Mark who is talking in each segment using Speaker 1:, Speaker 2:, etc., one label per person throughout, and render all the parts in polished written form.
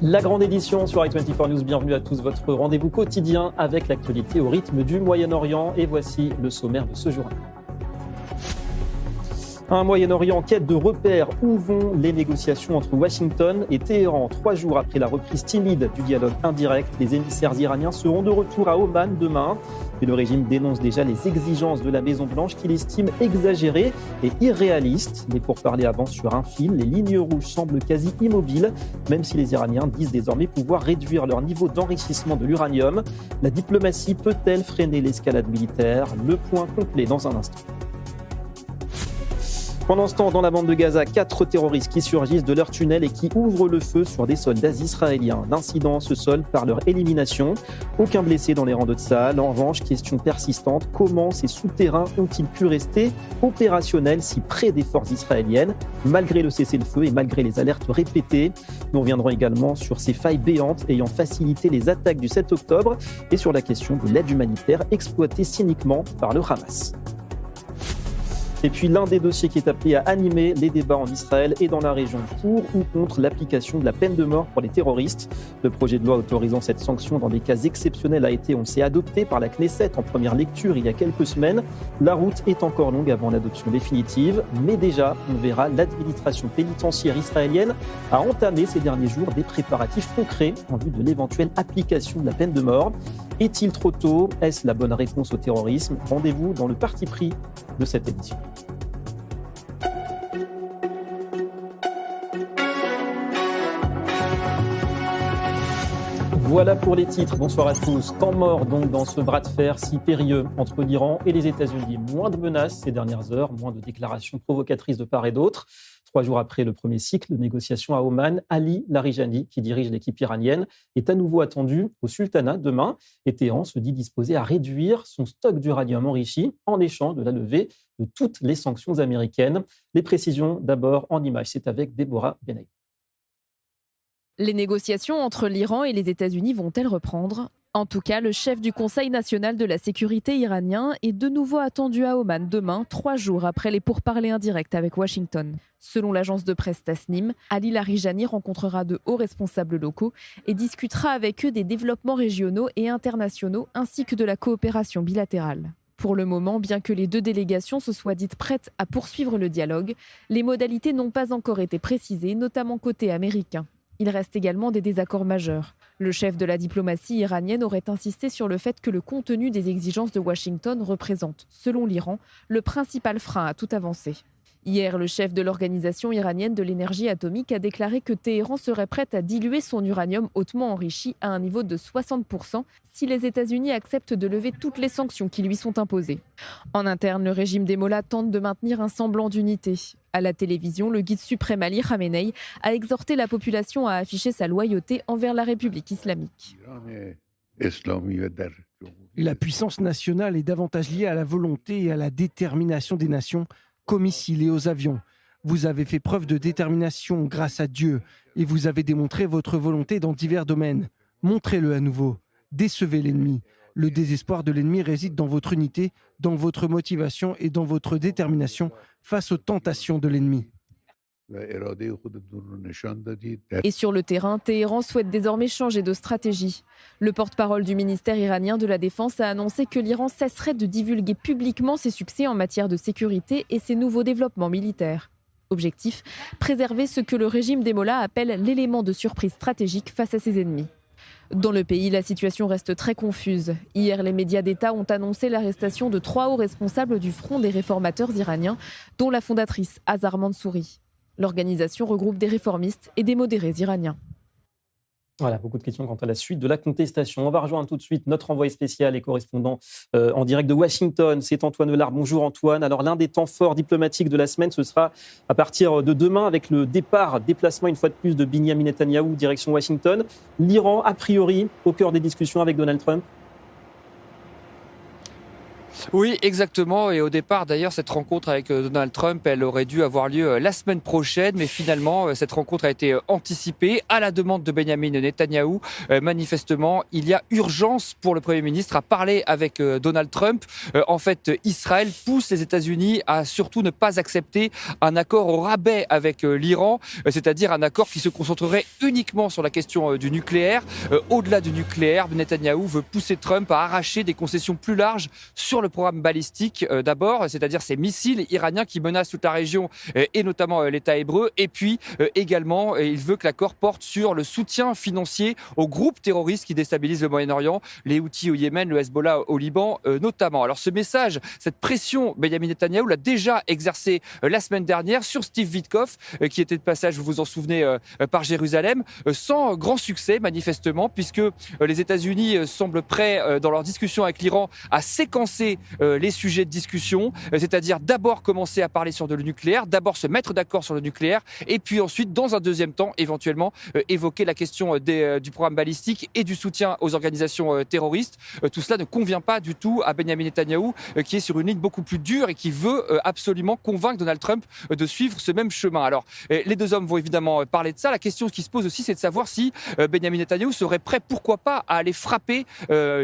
Speaker 1: La grande édition sur i24 News, bienvenue à tous, votre rendez-vous quotidien avec l'actualité au rythme du Moyen-Orient. Et voici le sommaire de ce jour. Un Moyen-Orient en quête de repères. Où vont les négociations entre Washington et Téhéran? 3 jours après la reprise timide du dialogue indirect, les émissaires iraniens seront de retour à Oman demain. Et le régime dénonce déjà les exigences de la Maison-Blanche qu'il estime exagérées et irréalistes. Les pourparlers avancent sur un fil. Les lignes rouges semblent quasi immobiles, même si les Iraniens disent désormais pouvoir réduire leur niveau d'enrichissement de l'uranium. La diplomatie peut-elle freiner l'escalade militaire? Le point complet dans un instant. Pendant ce temps, dans la bande de Gaza, 4 terroristes qui surgissent de leur tunnel et qui ouvrent le feu sur des soldats israéliens. L'incident se solde par leur élimination. Aucun blessé dans les rangs de Tsahal. En revanche, question persistante, comment ces souterrains ont-ils pu rester opérationnels si près des forces israéliennes, malgré le cessez-le-feu et malgré les alertes répétées? Nous reviendrons également sur ces failles béantes ayant facilité les attaques du 7 octobre et sur la question de l'aide humanitaire exploitée cyniquement par le Hamas. Et puis l'un des dossiers qui est appelé à animer les débats en Israël et dans la région, pour ou contre l'application de la peine de mort pour les terroristes. Le projet de loi autorisant cette sanction dans des cas exceptionnels a été, on le sait, adopté par la Knesset en première lecture il y a quelques semaines. La route est encore longue avant l'adoption définitive, mais déjà, on verra, l'administration pénitentiaire israélienne a entamé ces derniers jours des préparatifs concrets en vue de l'éventuelle application de la peine de mort. Est-il trop tôt? Est-ce la bonne réponse au terrorisme? Rendez-vous dans le parti pris de cette édition. Voilà pour les titres. Bonsoir à tous. Temps mort donc dans ce bras de fer si périlleux entre l'Iran et les États-Unis. Moins de menaces ces dernières heures, moins de déclarations provocatrices de part et d'autre. 3 jours après le premier cycle de négociations à Oman, Ali Larijani, qui dirige l'équipe iranienne, est à nouveau attendu au Sultanat demain. Et Téhéran se dit disposé à réduire son stock d'uranium enrichi en échange de la levée de toutes les sanctions américaines. Les précisions d'abord en images. C'est avec Déborah Benaï.
Speaker 2: Les négociations entre l'Iran et les États-Unis vont-elles reprendre? En tout cas, le chef du Conseil national de la sécurité iranien est de nouveau attendu à Oman demain, 3 jours après les pourparlers indirects avec Washington. Selon l'agence de presse Tasnim, Ali Larijani rencontrera de hauts responsables locaux et discutera avec eux des développements régionaux et internationaux ainsi que de la coopération bilatérale. Pour le moment, bien que les 2 délégations se soient dites prêtes à poursuivre le dialogue, les modalités n'ont pas encore été précisées, notamment côté américain. Il reste également des désaccords majeurs. Le chef de la diplomatie iranienne aurait insisté sur le fait que le contenu des exigences de Washington représente, selon l'Iran, le principal frein à toute avancée. Hier, le chef de l'Organisation iranienne de l'énergie atomique a déclaré que Téhéran serait prête à diluer son uranium hautement enrichi à un niveau de 60% si les États-Unis acceptent de lever toutes les sanctions qui lui sont imposées. En interne, le régime des Mollahs tente de maintenir un semblant d'unité. À la télévision, le guide suprême Ali Khamenei a exhorté la population à afficher sa loyauté envers la République islamique.
Speaker 3: La puissance nationale est davantage liée à la volonté et à la détermination des nations qu'aux missiles et aux avions. Vous avez fait preuve de détermination grâce à Dieu et vous avez démontré votre volonté dans divers domaines. Montrez-le à nouveau. Décevez l'ennemi. Le désespoir de l'ennemi réside dans votre unité, dans votre motivation et dans votre détermination face aux tentations de l'ennemi.
Speaker 2: Et sur le terrain, Téhéran souhaite désormais changer de stratégie. Le porte-parole du ministère iranien de la Défense a annoncé que l'Iran cesserait de divulguer publiquement ses succès en matière de sécurité et ses nouveaux développements militaires. Objectif, préserver ce que le régime des Mollahs appelle l'élément de surprise stratégique face à ses ennemis. Dans le pays, la situation reste très confuse. Hier, les médias d'État ont annoncé l'arrestation de 3 hauts responsables du Front des réformateurs iraniens, dont la fondatrice Azar Mansouri. L'organisation regroupe des réformistes et des modérés iraniens.
Speaker 1: Voilà, beaucoup de questions quant à la suite de la contestation. On va rejoindre tout de suite notre envoyé spécial et correspondant en direct de Washington. C'est Antoine Velard. Bonjour Antoine. Alors l'un des temps forts diplomatiques de la semaine, ce sera à partir de demain avec le déplacement une fois de plus de Binyamin Netanyahou direction Washington. L'Iran, a priori, au cœur des discussions avec Donald Trump.
Speaker 4: Oui, exactement. Et au départ, d'ailleurs, cette rencontre avec Donald Trump, elle aurait dû avoir lieu la semaine prochaine. Mais finalement, cette rencontre a été anticipée à la demande de Benjamin Netanyahou. Manifestement, il y a urgence pour le Premier ministre à parler avec Donald Trump. En fait, Israël pousse les États-Unis à surtout ne pas accepter un accord au rabais avec l'Iran, c'est-à-dire un accord qui se concentrerait uniquement sur la question du nucléaire. Au-delà du nucléaire, Netanyahou veut pousser Trump à arracher des concessions plus larges sur le programme balistique d'abord, c'est-à-dire ces missiles iraniens qui menacent toute la région et notamment l'État hébreu. Et puis également, il veut que l'accord porte sur le soutien financier aux groupes terroristes qui déstabilisent le Moyen-Orient, les Houthis au Yémen, le Hezbollah au Liban notamment. Alors ce message, cette pression, Benjamin Netanyahou l'a déjà exercé la semaine dernière sur Steve Witkoff, qui était de passage, vous vous en souvenez, par Jérusalem, sans grand succès manifestement, puisque les États-Unis semblent prêts dans leurs discussions avec l'Iran à séquencer les sujets de discussion, c'est-à-dire d'abord commencer à parler sur le nucléaire, d'abord se mettre d'accord sur le nucléaire, et puis ensuite, dans un deuxième temps, éventuellement, évoquer la question du programme balistique et du soutien aux organisations terroristes. Tout cela ne convient pas du tout à Benjamin Netanyahou, qui est sur une ligne beaucoup plus dure et qui veut absolument convaincre Donald Trump de suivre ce même chemin. Alors, les deux hommes vont évidemment parler de ça. La question qui se pose aussi, c'est de savoir si Benjamin Netanyahou serait prêt, pourquoi pas, à aller frapper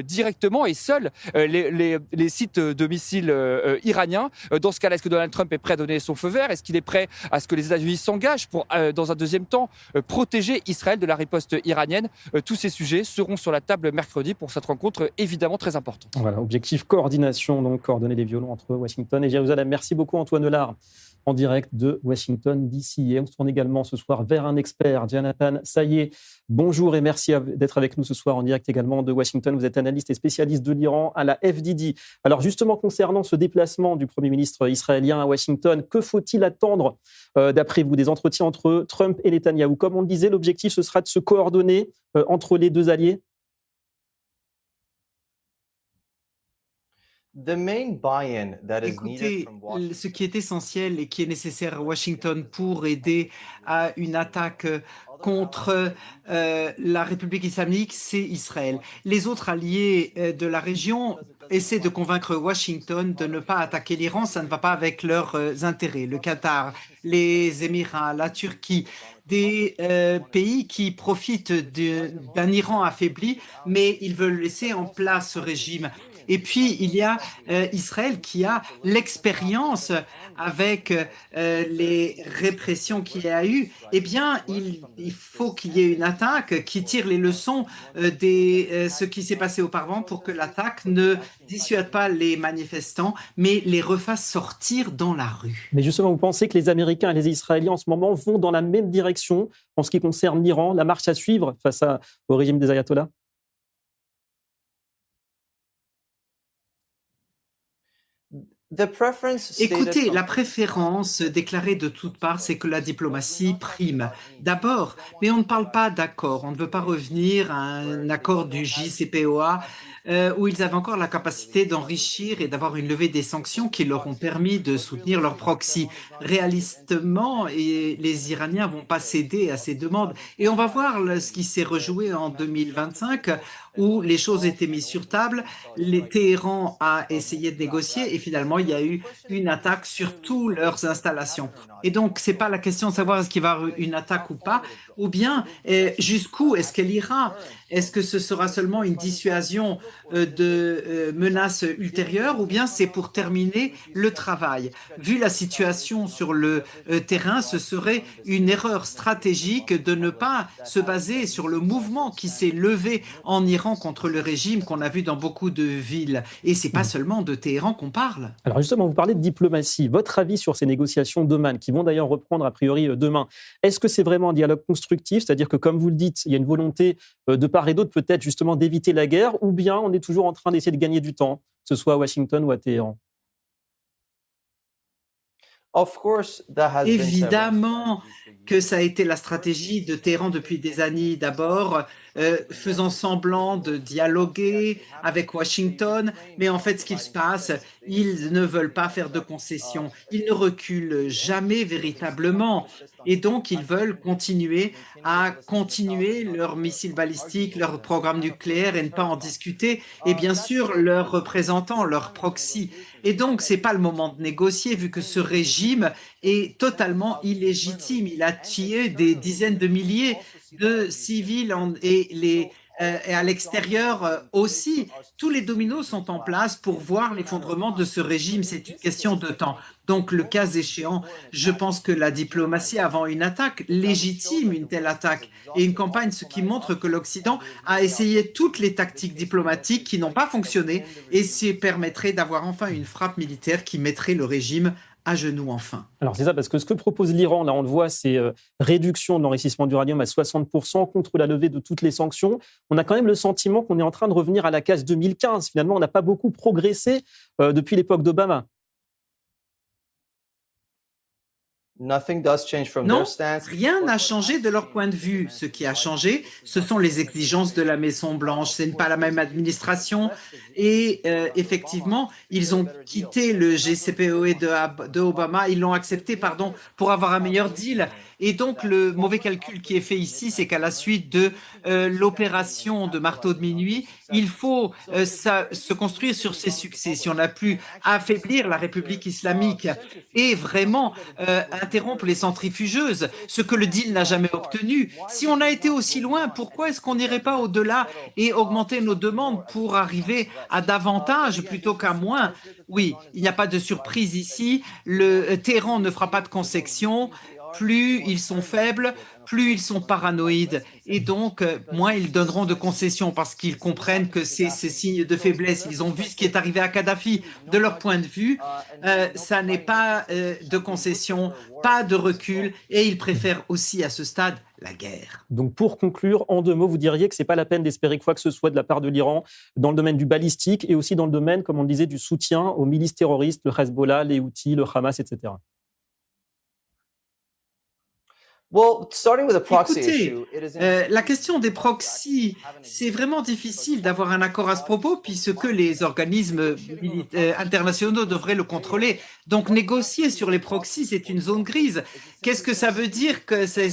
Speaker 4: directement et seul les sites de missiles iraniens. Dans ce cas-là, est-ce que Donald Trump est prêt à donner son feu vert? Est-ce qu'il est prêt à ce que les États-Unis s'engagent pour, dans un deuxième temps, protéger Israël de la riposte iranienne? Tous ces sujets seront sur la table mercredi pour cette rencontre évidemment très importante.
Speaker 1: Voilà, objectif coordination, donc coordonner les violons entre Washington et Jérusalem. Merci beaucoup Antoine Delard, en direct de Washington DC. Et on se tourne également ce soir vers un expert, Jonathan Sayé. Bonjour et merci d'être avec nous ce soir en direct également de Washington. Vous êtes analyste et spécialiste de l'Iran à la FDD. Alors justement, concernant ce déplacement du Premier ministre israélien à Washington, que faut-il attendre d'après vous des entretiens entre Trump et Netanyahou? Comme on le disait, l'objectif ce sera de se coordonner entre les deux alliés.
Speaker 5: Écoutez, ce qui est essentiel et qui est nécessaire à Washington pour aider à une attaque contre la République islamique, c'est Israël. Les autres alliés de la région essaient de convaincre Washington de ne pas attaquer l'Iran. Ça ne va pas avec leurs intérêts. Le Qatar, les Émirats, la Turquie, des pays qui profitent d'un Iran affaibli, mais ils veulent laisser en place ce régime. Et puis, il y a Israël qui a l'expérience avec les répressions qu'il y a eu. Eh bien, il faut qu'il y ait une attaque qui tire les leçons de ce qui s'est passé auparavant pour que l'attaque ne dissuade pas les manifestants, mais les refasse sortir dans la rue.
Speaker 1: Mais justement, vous pensez que les Américains et les Israéliens en ce moment vont dans la même direction en ce qui concerne l'Iran, la marche à suivre face au régime des ayatollahs?
Speaker 5: Écoutez, la préférence déclarée de toutes parts, c'est que la diplomatie prime. D'abord, mais on ne parle pas d'accord. On ne veut pas revenir à un accord du JCPOA où ils avaient encore la capacité d'enrichir et d'avoir une levée des sanctions qui leur ont permis de soutenir leur proxy. Réalistement, et les Iraniens vont pas céder à ces demandes. Et on va voir ce qui s'est rejoué en 2025 où les choses étaient mises sur table. Téhéran a essayé de négocier et finalement, il y a eu une attaque sur toutes leurs installations. Et donc, c'est pas la question de savoir est-ce qu'il va y avoir une attaque ou pas, ou bien jusqu'où est-ce qu'elle ira? Est-ce que ce sera seulement une dissuasion de menaces ultérieures ou bien c'est pour terminer le travail? Vu la situation sur le terrain, ce serait une erreur stratégique de ne pas se baser sur le mouvement qui s'est levé en Iran contre le régime qu'on a vu dans beaucoup de villes. Et c'est pas seulement de Téhéran qu'on parle.
Speaker 1: Alors justement, vous parlez de diplomatie. Votre avis sur ces négociations d'Oman, qui vont d'ailleurs reprendre a priori demain, est-ce que c'est vraiment un dialogue constructif? C'est-à-dire que, comme vous le dites, il y a une volonté de part et d'autre peut-être justement d'éviter la guerre, ou bien on est toujours en train d'essayer de gagner du temps, que ce soit à Washington ou à Téhéran?
Speaker 5: Évidemment que ça a été la stratégie de Téhéran depuis des années. D'abord, faisant semblant de dialoguer avec Washington, mais en fait, ce qu'il se passe, ils ne veulent pas faire de concessions. Ils ne reculent jamais véritablement. Et donc, ils veulent continuer leurs missiles balistiques, leur programme nucléaire et ne pas en discuter. Et bien sûr, leurs représentants, leurs proxys. Et donc, ce n'est pas le moment de négocier vu que ce régime est totalement illégitime. Il a tué des dizaines de milliers de civils et à l'extérieur aussi. Tous les dominos sont en place pour voir l'effondrement de ce régime. C'est une question de temps. Donc, le cas échéant, je pense que la diplomatie, avant une attaque, légitime une telle attaque et une campagne, ce qui montre que l'Occident a essayé toutes les tactiques diplomatiques qui n'ont pas fonctionné et ce permettrait d'avoir enfin une frappe militaire qui mettrait le régime à genoux enfin.
Speaker 1: Alors c'est ça, parce que ce que propose l'Iran, là on le voit, c'est réduction de l'enrichissement d'uranium à 60% contre la levée de toutes les sanctions. On a quand même le sentiment qu'on est en train de revenir à la case 2015. Finalement, on n'a pas beaucoup progressé depuis l'époque d'Obama.
Speaker 5: Non, rien n'a changé de leur point de vue. Ce qui a changé, ce sont les exigences de la Maison-Blanche. Ce n'est pas la même administration. Et effectivement, ils ont quitté le GCPOE de Obama. Ils l'ont accepté, pour avoir un meilleur deal. Et donc, le mauvais calcul qui est fait ici, c'est qu'à la suite de l'opération de marteau de minuit, il faut se construire sur ses succès. Si on a pu affaiblir la République islamique et vraiment interrompre les centrifugeuses, ce que le deal n'a jamais obtenu, si on a été aussi loin, pourquoi est-ce qu'on n'irait pas au-delà et augmenter nos demandes pour arriver à davantage plutôt qu'à moins? Oui, il n'y a pas de surprise ici. Le Téhéran ne fera pas de concessions. Plus ils sont faibles, plus ils sont paranoïdes. Et donc, moins ils donneront de concessions parce qu'ils comprennent que c'est ces signes de faiblesse. Ils ont vu ce qui est arrivé à Kadhafi. De leur point de vue, ça n'est pas de concessions, pas de recul. Et ils préfèrent aussi à ce stade la guerre.
Speaker 1: Donc pour conclure, en 2 mots, vous diriez que ce n'est pas la peine d'espérer quoi que ce soit de la part de l'Iran dans le domaine du balistique et aussi dans le domaine, comme on le disait, du soutien aux milices terroristes, le Hezbollah, les Houthis, le Hamas, etc.
Speaker 5: Écoutez, la question des proxys, c'est vraiment difficile d'avoir un accord à ce propos puisque les organismes internationaux devraient le contrôler. Donc négocier sur les proxys, c'est une zone grise. Qu'est-ce que ça veut dire que c'est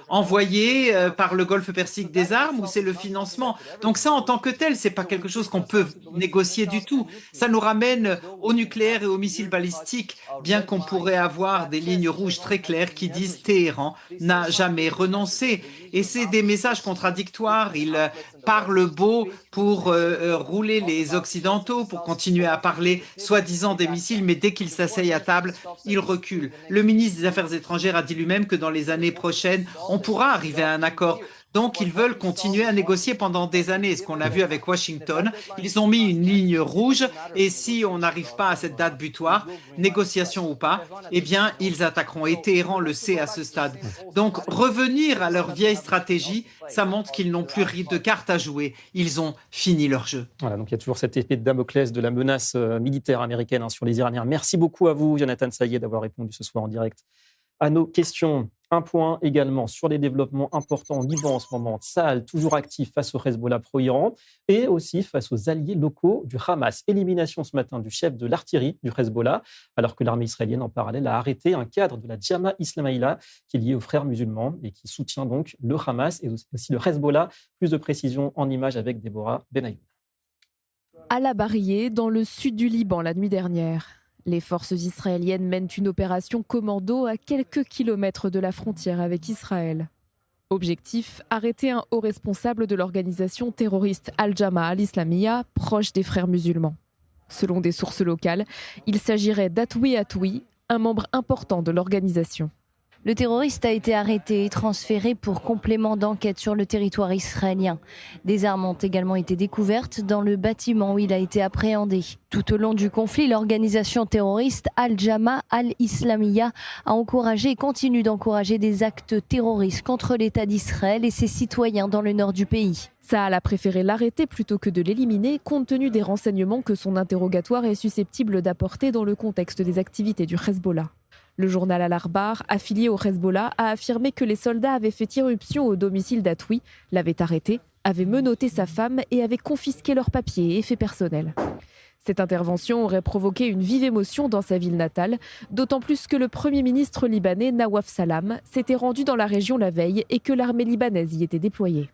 Speaker 5: envoyé par le Golfe Persique des armes ou c'est le financement? Donc ça, en tant que tel, c'est pas quelque chose qu'on peut négocier du tout. Ça nous ramène au nucléaire et aux missiles balistiques, bien qu'on pourrait avoir des lignes rouges très claires qui disent Téhéran n'a jamais renoncé. Et c'est des messages contradictoires. Il parle beau pour rouler les Occidentaux, pour continuer à parler soi-disant des missiles, mais dès qu'il s'asseye à table, il recule. Le ministre des Affaires étrangères a dit lui-même que dans les années prochaines, on pourra arriver à un accord. Donc, ils veulent continuer à négocier pendant des années. Ce qu'on a vu avec Washington, ils ont mis une ligne rouge et si on n'arrive pas à cette date butoir, négociation ou pas, eh bien, ils attaqueront. Et Téhéran le sait à ce stade. Donc, revenir à leur vieille stratégie, ça montre qu'ils n'ont plus de cartes à jouer. Ils ont fini leur jeu.
Speaker 1: Voilà, donc il y a toujours cette épée de Damoclès de la menace militaire américaine sur les Iraniens. Merci beaucoup à vous, Jonathan Sayed, d'avoir répondu ce soir en direct à nos questions. Un point également sur les développements importants au Liban en ce moment. Tsahal, toujours actif face au Hezbollah pro-Iran et aussi face aux alliés locaux du Hamas. Élimination ce matin du chef de l'artillerie du Hezbollah, alors que l'armée israélienne, en parallèle, a arrêté un cadre de la Jama Ismaïla qui est lié aux frères musulmans et qui soutient donc le Hamas et aussi le Hezbollah. Plus de précisions en images avec Déborah Benayoun.
Speaker 2: À la Baryée, dans le sud du Liban, la nuit dernière. Les forces israéliennes mènent une opération commando à quelques kilomètres de la frontière avec Israël. Objectif, arrêter un haut responsable de l'organisation terroriste Al-Jama al-Islamiyya, proche des frères musulmans. Selon des sources locales, il s'agirait d'Atoui Atoui, un membre important de l'organisation.
Speaker 6: Le terroriste a été arrêté et transféré pour complément d'enquête sur le territoire israélien. Des armes ont également été découvertes dans le bâtiment où il a été appréhendé. Tout au long du conflit, l'organisation terroriste Al-Jama al-Islamiyya a encouragé et continue d'encourager des actes terroristes contre l'État d'Israël et ses citoyens dans le nord du pays.
Speaker 2: Tsahal a préféré l'arrêter plutôt que de l'éliminer, compte tenu des renseignements que son interrogatoire est susceptible d'apporter dans le contexte des activités du Hezbollah. Le journal Al-Akhbar, affilié au Hezbollah, a affirmé que les soldats avaient fait irruption au domicile d'Atoui, l'avaient arrêté avait menotté sa femme et avait confisqué leurs papiers et effets personnels. Cette intervention aurait provoqué une vive émotion dans sa ville natale, d'autant plus que le Premier ministre libanais Nawaf Salam s'était rendu dans la région la veille et que l'armée libanaise y était déployée.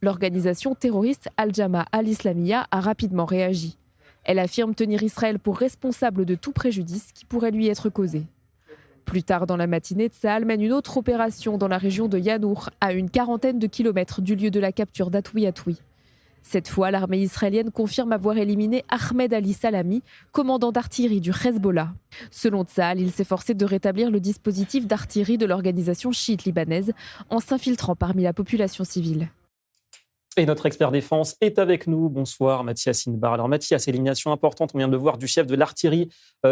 Speaker 2: L'organisation terroriste Al-Jama'a al-Islamiyya a rapidement réagi. Elle affirme tenir Israël pour responsable de tout préjudice qui pourrait lui être causé. Plus tard dans la matinée, Tsahal mène une autre opération dans la région de Yanour, à une quarantaine de kilomètres du lieu de la capture d'Atwi-Atwi. Cette fois, l'armée israélienne confirme avoir éliminé Ahmed Ali Salami, commandant d'artillerie du Hezbollah. Selon Tsahal, il s'est forcé de rétablir le dispositif d'artillerie de l'organisation chiite libanaise en s'infiltrant parmi la population civile.
Speaker 1: Et notre expert défense est avec nous. Bonsoir Mathias Inbar. Alors Mathias, élimination importante, on vient de le voir, du chef de l'artillerie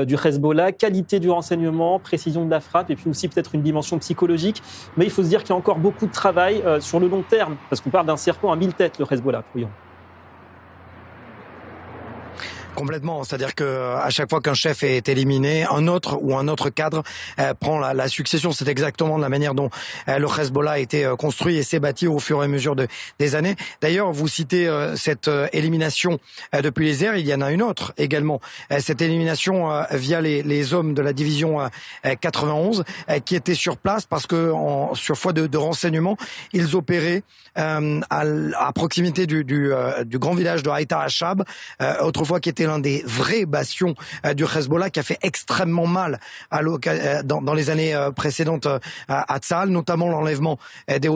Speaker 1: du Hezbollah, qualité du renseignement, précision de la frappe et puis aussi peut-être une dimension psychologique. Mais il faut se dire qu'il y a encore beaucoup de travail sur le long terme, parce qu'on parle d'un serpent à 1000 têtes, le Hezbollah, pour Iran.
Speaker 7: Complètement, c'est-à-dire que à chaque fois qu'un chef est éliminé, un autre cadre prend la succession. C'est exactement la manière dont le Hezbollah a été construit et s'est bâti au fur et à mesure des années. D'ailleurs, vous citez cette élimination depuis les airs, il y en a une autre également. Cette élimination via les hommes de la division 91 qui étaient sur place parce que sur foi de renseignement, ils opéraient à proximité du grand village de Haïta Hachab, autrefois qui était l'un des vrais bastions du Hezbollah, qui a fait extrêmement mal dans les années précédentes à Tsahal, notamment l'enlèvement des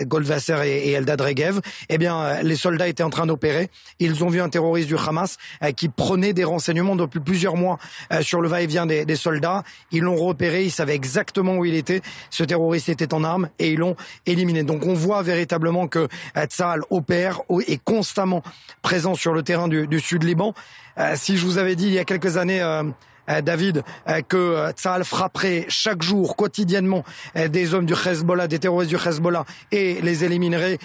Speaker 7: Goldwasser et Eldad Regev. Eh bien, les soldats étaient en train d'opérer. Ils ont vu un terroriste du Hamas qui prenait des renseignements depuis plusieurs mois sur le va-et-vient des soldats. Ils l'ont repéré, ils savaient exactement où il était. Ce terroriste était en armes et ils l'ont éliminé. Donc on voit véritablement que Tsahal opère, est constamment présent sur le terrain du sud Liban. Si je vous avais dit il y a quelques années, David, que Tsahal frapperait chaque jour, quotidiennement, des hommes du Hezbollah, des terroristes du Hezbollah, et les éliminerait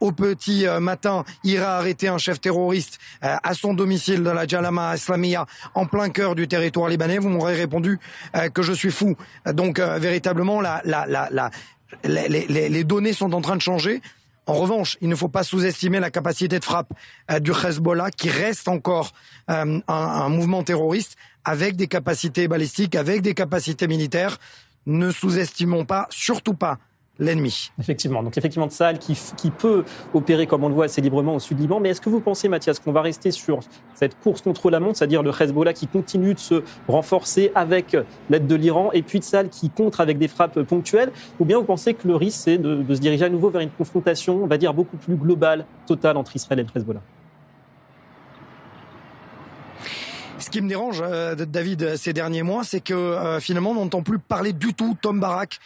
Speaker 7: au petit matin, ira arrêter un chef terroriste à son domicile dans la Jama'a Islamiyya, en plein cœur du territoire libanais, vous m'aurez répondu que je suis fou. Donc véritablement, les données sont en train de changer. En revanche, il ne faut pas sous-estimer la capacité de frappe du Hezbollah, qui reste encore un mouvement terroriste avec des capacités balistiques, avec des capacités militaires. Ne sous-estimons pas, surtout pas, l'ennemi.
Speaker 1: Effectivement, donc effectivement Tsahal qui peut opérer, comme on le voit, assez librement au sud Liban. Mais est-ce que vous pensez, Mathias, qu'on va rester sur cette course contre la montre, c'est-à-dire le Hezbollah qui continue de se renforcer avec l'aide de l'Iran, et puis Tsahal qui contre avec des frappes ponctuelles, ou bien vous pensez que le risque, c'est de se diriger à nouveau vers une confrontation, on va dire, beaucoup plus globale, totale, entre Israël et le Hezbollah?
Speaker 7: Ce qui me dérange, David, ces derniers mois, c'est que finalement, on n'entend plus parler du tout Tom Barak,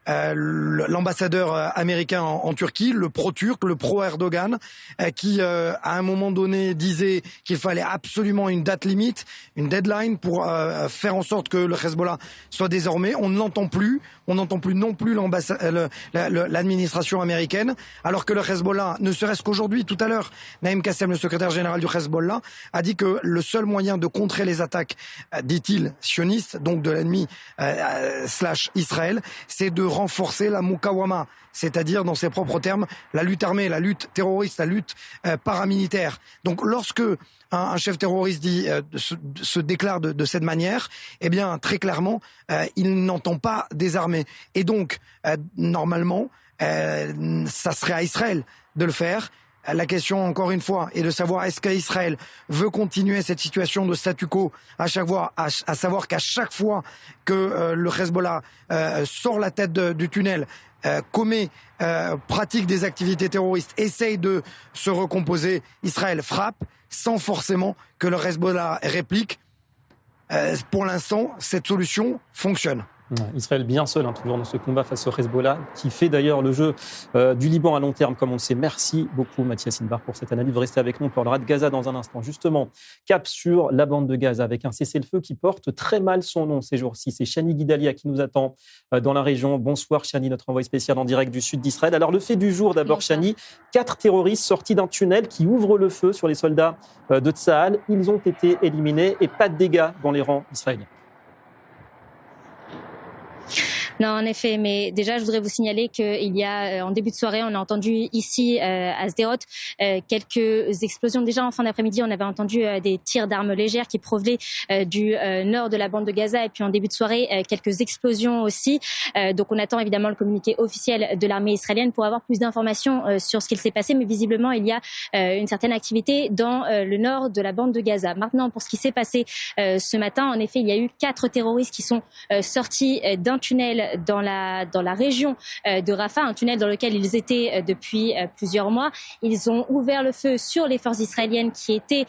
Speaker 7: l'ambassadeur américain en Turquie, le pro-turc, le pro-Erdogan, qui à un moment donné disait qu'il fallait absolument une date limite, une deadline pour faire en sorte que le Hezbollah soit désormais. On ne l'entend plus. On n'entend plus non plus l'administration américaine, alors que le Hezbollah, ne serait-ce qu'aujourd'hui, tout à l'heure, Naïm Kassem, le secrétaire général du Hezbollah, a dit que le seul moyen de contrer les attaques, dit-il, sionistes, donc de l'ennemi / Israël, c'est de renforcer la Mukawama, c'est-à-dire, dans ses propres termes, la lutte armée, la lutte terroriste, la lutte paramilitaire. Donc lorsque un chef terroriste se déclare de cette manière, eh bien, très clairement, il n'entend pas désarmer. Et donc, normalement, ça serait à Israël de le faire. La question, encore une fois, est de savoir est-ce qu'Israël veut continuer cette situation de statu quo, à savoir qu'à chaque fois que le Hezbollah sort la tête du tunnel, pratique des activités terroristes, essaye de se recomposer, Israël frappe, sans forcément que le Hezbollah réplique. Pour l'instant, cette solution fonctionne.
Speaker 1: Israël bien seul, toujours dans ce combat face au Hezbollah, qui fait d'ailleurs le jeu du Liban à long terme, comme on le sait. Merci beaucoup, Mathias Inbar, pour cette analyse. Vous restez avec nous, on parlera de Gaza dans un instant. Justement, cap sur la bande de Gaza, avec un cessez-le-feu qui porte très mal son nom ces jours-ci. C'est Chani Guidalia qui nous attend dans la région. Bonsoir, Chani, notre envoyé spécial en direct du sud d'Israël. Alors, le fait du jour, d'abord, Chani, 4 terroristes sortis d'un tunnel qui ouvrent le feu sur les soldats de Tsahal. Ils ont été éliminés et pas de dégâts dans les rangs israéliens.
Speaker 8: Non, en effet, mais déjà, je voudrais vous signaler qu'il y a, en début de soirée, on a entendu ici, à Sderot, quelques explosions. Déjà, en fin d'après-midi, on avait entendu des tirs d'armes légères qui provenaient du nord de la bande de Gaza, et puis en début de soirée, quelques explosions aussi. Donc, on attend évidemment le communiqué officiel de l'armée israélienne pour avoir plus d'informations sur ce qu'il s'est passé, mais visiblement, il y a une certaine activité dans le nord de la bande de Gaza. Maintenant, pour ce qui s'est passé ce matin, en effet, il y a eu 4 terroristes qui sont sortis d'un tunnel dans la région de Rafah, un tunnel dans lequel ils étaient depuis plusieurs mois. Ils ont ouvert le feu sur les forces israéliennes qui étaient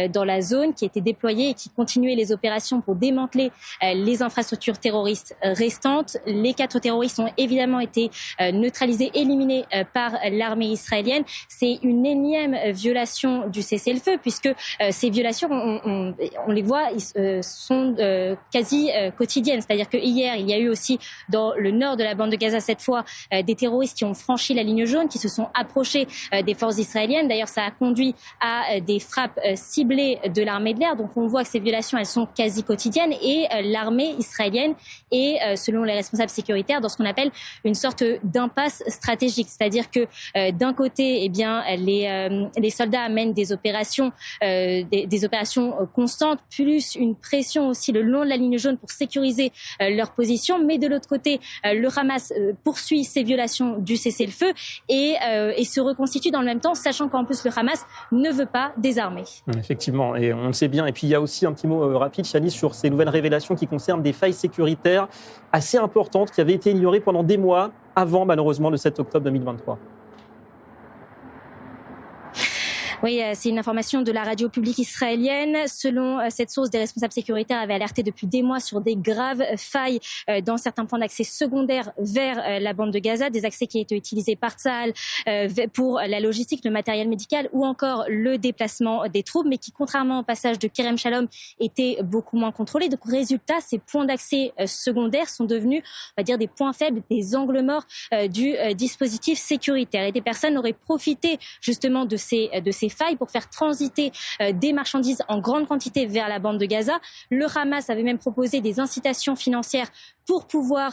Speaker 8: dans la zone, qui étaient déployées et qui continuaient les opérations pour démanteler les infrastructures terroristes restantes. Les 4 terroristes ont évidemment été neutralisés, éliminés par l'armée israélienne. C'est une énième violation du cessez-le-feu, puisque ces violations, on les voit, sont quasi quotidiennes. C'est-à-dire que hier, il y a eu aussi dans le nord de la bande de Gaza, cette fois, des terroristes qui ont franchi la ligne jaune, qui se sont approchés des forces israéliennes. D'ailleurs, ça a conduit à des frappes ciblées de l'armée de l'air. Donc, on voit que ces violations, elles sont quasi quotidiennes, et l'armée israélienne est, selon les responsables sécuritaires, dans ce qu'on appelle une sorte d'impasse stratégique. C'est-à-dire que d'un côté, eh bien, les soldats mènent des opérations constantes, plus une pression aussi le long de la ligne jaune pour sécuriser leur position, mais de l'autre côté, le Hamas poursuit ces violations du cessez-le-feu et se reconstitue dans le même temps, sachant qu'en plus le Hamas ne veut pas désarmer.
Speaker 1: Effectivement, et on le sait bien. Et puis il y a aussi un petit mot rapide, Chani, sur ces nouvelles révélations qui concernent des failles sécuritaires assez importantes qui avaient été ignorées pendant des mois avant, malheureusement, le 7 octobre 2023.
Speaker 8: Oui, c'est une information de la radio publique israélienne. Selon cette source, des responsables sécuritaires avaient alerté depuis des mois sur des graves failles dans certains points d'accès secondaires vers la bande de Gaza, des accès qui étaient utilisés par Tsahal pour la logistique, le matériel médical ou encore le déplacement des troupes, mais qui, contrairement au passage de Kerem Shalom, étaient beaucoup moins contrôlés. Donc, résultat, ces points d'accès secondaires sont devenus, on va dire, des points faibles, des angles morts du dispositif sécuritaire. Et des personnes auraient profité justement de ces failles pour faire transiter des marchandises en grande quantité vers la bande de Gaza. Le Hamas avait même proposé des incitations financières pour pouvoir,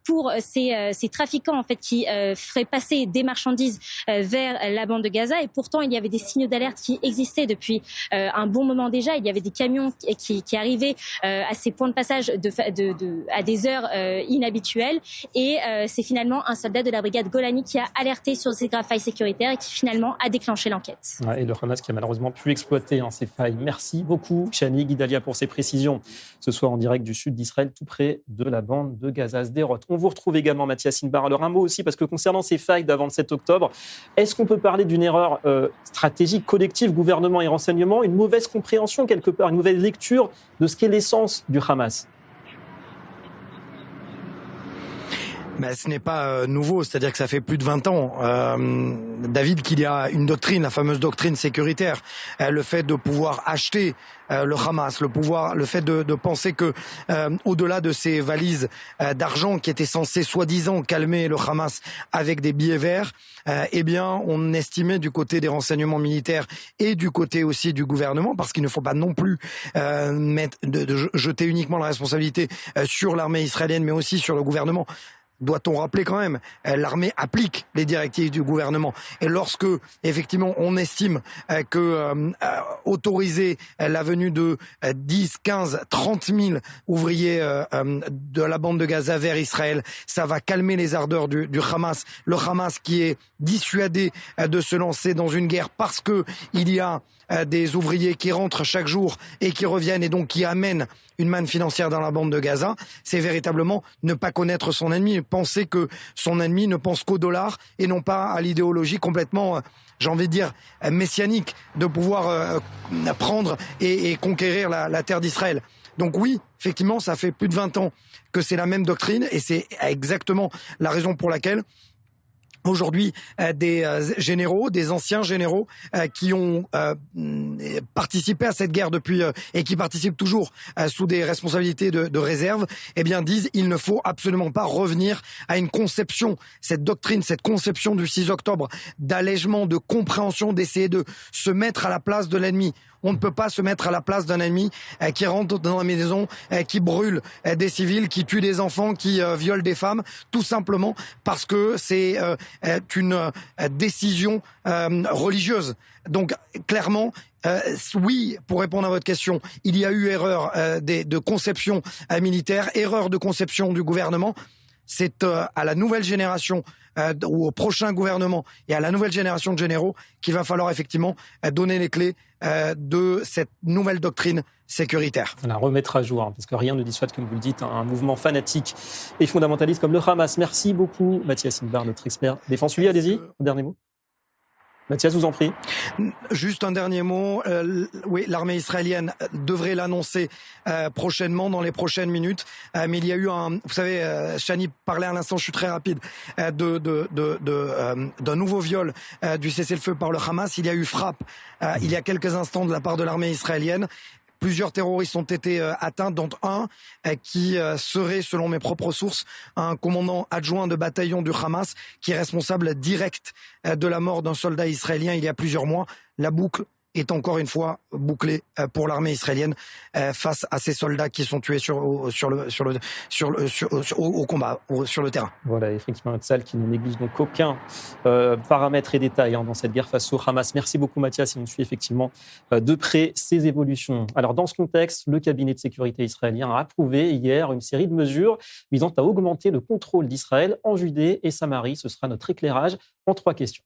Speaker 8: pour ces trafiquants en fait qui feraient passer des marchandises vers la bande de Gaza. Et pourtant, il y avait des signaux d'alerte qui existaient depuis un bon moment déjà. Il y avait des camions qui arrivaient à ces points de passage à des heures inhabituelles. Et c'est finalement un soldat de la brigade Golani qui a alerté sur ces graves failles sécuritaires et qui finalement a déclenché l'enquête.
Speaker 1: Ouais, et le Hamas qui a malheureusement pu exploiter ces failles. Merci beaucoup, Chani Guidalia, pour ces précisions. Ce soir en direct du sud d'Israël, tout près de la bande de Gaza, Sderot. On vous retrouve également, Mathias Inbar. Alors un mot aussi, parce que concernant ces failles d'avant le 7 octobre, est-ce qu'on peut parler d'une erreur stratégique collective, gouvernement et renseignement, une mauvaise compréhension quelque part, une mauvaise lecture de ce qu'est l'essence du Hamas ?
Speaker 7: Mais ce n'est pas nouveau, c'est-à-dire que ça fait plus de 20 ans, David, qu'il y a une doctrine, la fameuse doctrine sécuritaire, le fait de pouvoir acheter le Hamas, le fait de penser que au-delà de ces valises d'argent qui étaient censées soi-disant calmer le Hamas avec des billets verts, eh bien on estimait du côté des renseignements militaires et du côté aussi du gouvernement, parce qu'il ne faut pas non plus jeter uniquement la responsabilité sur l'armée israélienne, mais aussi sur le gouvernement. Doit-on rappeler quand même, l'armée applique les directives du gouvernement. Et lorsque, effectivement, on estime que autoriser la venue de 10, 15, 30 000 ouvriers de la bande de Gaza vers Israël, ça va calmer les ardeurs du Hamas. Le Hamas qui est dissuadé de se lancer dans une guerre parce que il y a des ouvriers qui rentrent chaque jour et qui reviennent et donc qui amènent une manne financière dans la bande de Gaza, c'est véritablement ne pas connaître son ennemi, penser que son ennemi ne pense qu'au dollar et non pas à l'idéologie complètement, j'ai envie de dire, messianique de pouvoir prendre et conquérir la terre d'Israël. Donc oui, effectivement, ça fait plus de 20 ans que c'est la même doctrine et c'est exactement la raison pour laquelle aujourd'hui, des généraux, des anciens généraux qui ont participé à cette guerre depuis et qui participent toujours sous des responsabilités de réserve, eh bien disent il ne faut absolument pas revenir à une conception, cette doctrine, cette conception du 6 octobre, d'allègement, de compréhension, d'essayer de se mettre à la place de l'ennemi. On ne peut pas se mettre à la place d'un ennemi qui rentre dans la maison, qui brûle des civils, qui tue des enfants, qui viole des femmes, tout simplement parce que c'est une décision religieuse. Donc clairement, oui, pour répondre à votre question, il y a eu erreur de conception militaire, erreur de conception du gouvernement. C'est à la nouvelle génération ou au prochain gouvernement et à la nouvelle génération de généraux qu'il va falloir effectivement donner les clés de cette nouvelle doctrine sécuritaire.
Speaker 1: On la remettre à jour, parce que rien ne dissuade, comme vous le dites, un mouvement fanatique et fondamentaliste comme le Hamas. Merci beaucoup, Mathias Inbar, notre expert défense. Lui, allez-y, dernier mot. Mathias, vous en prie.
Speaker 7: Juste un dernier mot. Oui, l'armée israélienne devrait l'annoncer prochainement, dans les prochaines minutes. Mais il y a eu vous savez, Shani parlait à l'instant, je suis très rapide, d'un nouveau viol du cessez-le-feu par le Hamas. Il y a eu frappe il y a quelques instants de la part de l'armée israélienne. Plusieurs terroristes ont été atteints, dont un qui serait, selon mes propres sources, un commandant adjoint de bataillon du Hamas qui est responsable direct de la mort d'un soldat israélien il y a plusieurs mois. La boucle est encore une fois bouclée pour l'armée israélienne face à ces soldats qui sont tués au combat, sur le terrain.
Speaker 1: Voilà, effectivement, un Tzal qui ne néglige donc aucun paramètre et détail dans cette guerre face au Hamas. Merci beaucoup, Mathias, et on suit effectivement de près ces évolutions. Alors, dans ce contexte, le cabinet de sécurité israélien a approuvé hier une série de mesures visant à augmenter le contrôle d'Israël en Judée et Samarie. Ce sera notre éclairage en 3 questions.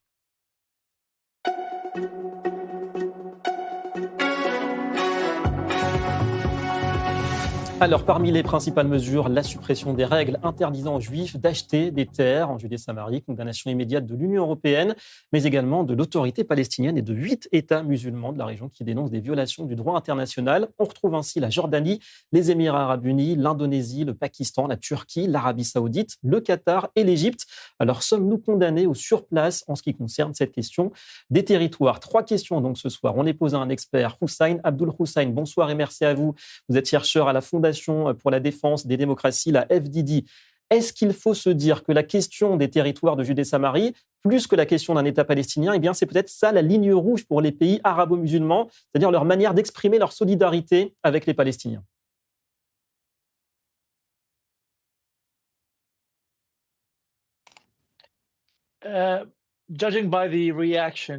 Speaker 1: Alors, parmi les principales mesures, la suppression des règles interdisant aux Juifs d'acheter des terres en Judée-Samarie, condamnation immédiate de l'Union européenne, mais également de l'autorité palestinienne et de 8 États musulmans de la région qui dénoncent des violations du droit international. On retrouve ainsi la Jordanie, les Émirats arabes unis, l'Indonésie, le Pakistan, la Turquie, l'Arabie saoudite, le Qatar et l'Égypte. Alors, sommes-nous condamnés au surplace en ce qui concerne cette question des territoires? 3 questions donc ce soir. On les pose à un expert, Hussein Abdul Hussein. Bonsoir et merci à vous. Vous êtes chercheur à la Fondation pour la défense des démocraties, la FDD. Est-ce qu'il faut se dire que la question des territoires de Judée-Samarie, plus que la question d'un État palestinien, eh bien, c'est peut-être ça la ligne rouge pour les pays arabo-musulmans, c'est-à-dire leur manière d'exprimer leur solidarité avec les Palestiniens?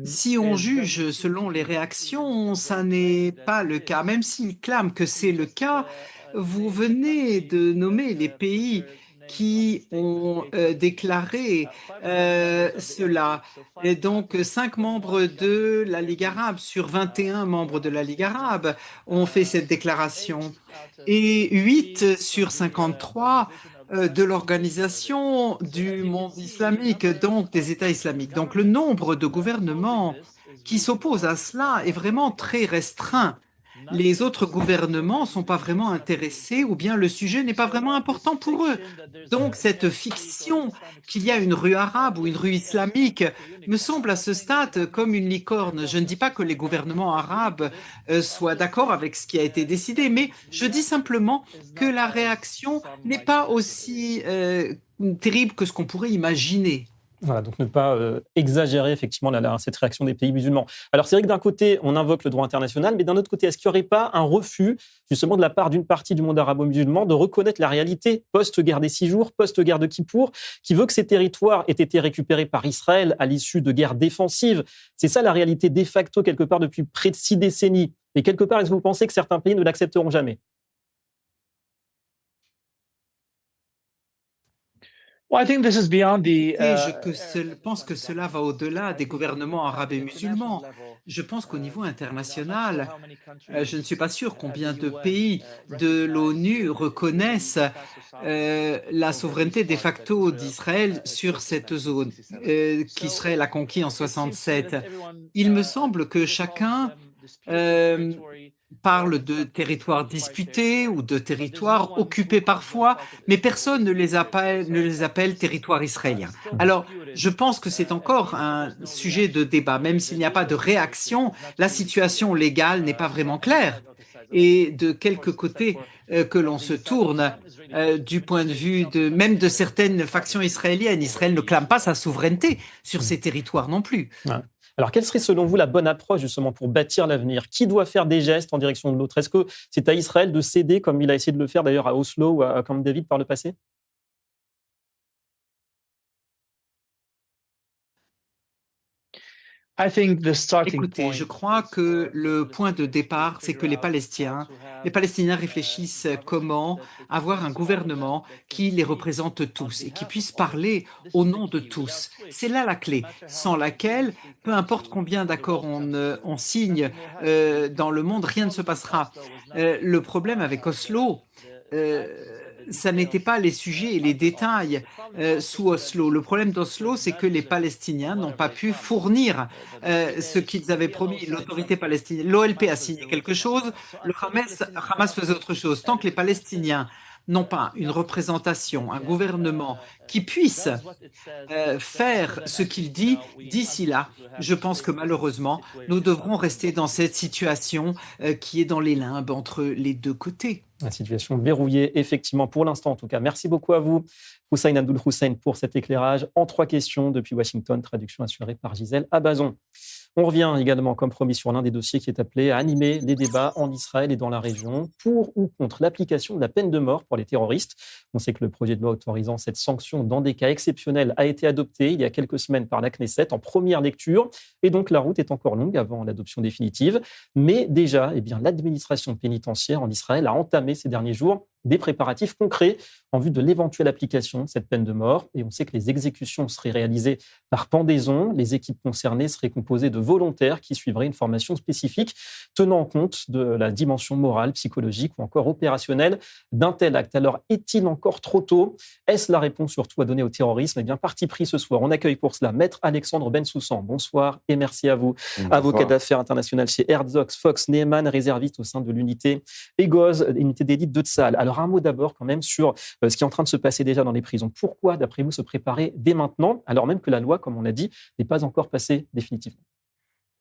Speaker 5: Si on juge selon les réactions, ça n'est pas le cas. Même s'ils clament que c'est le cas, vous venez de nommer les pays qui ont déclaré cela. Et donc, 5 membres de la Ligue arabe sur 21 membres de la Ligue arabe ont fait cette déclaration. Et 8 sur 53 de l'organisation du monde islamique, donc des États islamiques. Donc le nombre de gouvernements qui s'opposent à cela est vraiment très restreint. Les autres gouvernements ne sont pas vraiment intéressés ou bien le sujet n'est pas vraiment important pour eux. Donc cette fiction qu'il y a une rue arabe ou une rue islamique me semble à ce stade comme une licorne. Je ne dis pas que les gouvernements arabes soient d'accord avec ce qui a été décidé, mais je dis simplement que la réaction n'est pas aussi terrible que ce qu'on pourrait imaginer.
Speaker 1: Voilà, donc ne pas exagérer effectivement cette réaction des pays musulmans. Alors c'est vrai que d'un côté, on invoque le droit international, mais d'un autre côté, est-ce qu'il n'y aurait pas un refus justement de la part d'une partie du monde arabo-musulman de reconnaître la réalité post-guerre des 6 jours, post-guerre de Kippour, qui veut que ces territoires aient été récupérés par Israël à l'issue de guerres défensives? C'est ça la réalité de facto quelque part depuis près de 6 décennies. Et quelque part, est-ce que vous pensez que certains pays ne l'accepteront jamais?
Speaker 5: Je pense que cela va au-delà des gouvernements arabes et musulmans. Je pense qu'au niveau international, je ne suis pas sûr combien de pays de l'ONU reconnaissent la souveraineté de facto d'Israël sur cette zone qu'Israël a conquis en 67. Il me semble que chacun parle de territoires disputés ou de territoires occupés parfois, mais personne ne les appelle territoires israéliens. Alors, je pense que c'est encore un sujet de débat. Même s'il n'y a pas de réaction, la situation légale n'est pas vraiment claire. Et de quelque côté que l'on se tourne, du point de vue même de certaines factions israéliennes, Israël ne clame pas sa souveraineté sur ces territoires non plus.
Speaker 1: Ouais. Alors, quelle serait selon vous la bonne approche justement pour bâtir l'avenir? Qui doit faire des gestes en direction de l'autre? Est-ce que c'est à Israël de céder comme il a essayé de le faire d'ailleurs à Oslo ou à Camp David par le passé?
Speaker 5: Écoutez, je crois que le point de départ, c'est que les Palestiniens réfléchissent comment avoir un gouvernement qui les représente tous et qui puisse parler au nom de tous. C'est là la clé, sans laquelle, peu importe combien d'accords on signe dans le monde, rien ne se passera. Le problème avec Oslo, ça n'était pas les sujets et les détails sous Oslo. Le problème d'Oslo, c'est que les Palestiniens n'ont pas pu fournir ce qu'ils avaient promis. L'autorité palestinienne, l'OLP a signé quelque chose, le Hamas faisait autre chose. Tant que les Palestiniens n'ont pas une représentation, un gouvernement qui puisse faire ce qu'il dit, d'ici là, je pense que malheureusement, nous devrons rester dans cette situation qui est dans les limbes entre les deux côtés.
Speaker 1: La situation verrouillée, effectivement, pour l'instant en tout cas. Merci beaucoup à vous, Hussein Abdul Hussein, pour cet éclairage en 3 questions depuis Washington, traduction assurée par Gisèle Abazon. On revient également, comme promis, sur l'un des dossiers qui est appelé à animer les débats en Israël et dans la région pour ou contre l'application de la peine de mort pour les terroristes. On sait que le projet de loi autorisant cette sanction dans des cas exceptionnels a été adopté il y a quelques semaines par la Knesset en première lecture et donc la route est encore longue avant l'adoption définitive. Mais déjà, l'administration pénitentiaire en Israël a entamé ces derniers jours des préparatifs concrets en vue de l'éventuelle application de cette peine de mort. Et on sait que les exécutions seraient réalisées par pendaison. Les équipes concernées seraient composées de volontaires qui suivraient une formation spécifique tenant compte de la dimension morale, psychologique ou encore opérationnelle d'un tel acte. Alors, est-il encore trop tôt? Est-ce la réponse surtout à donner au terrorisme? Eh bien, parti pris ce soir. On accueille pour cela Maître Alexandre Bensoussan. Bonsoir et merci à vous. Bonsoir. Avocat d'affaires international chez Herzog Fox Neeman, réserviste au sein de l'unité EGOZ, unité d'élite de Tsahal. Alors, un mot d'abord quand même sur ce qui est en train de se passer déjà dans les prisons. Pourquoi, d'après vous, se préparer dès maintenant, alors même que la loi, comme on l'a dit, n'est pas encore passée définitivement?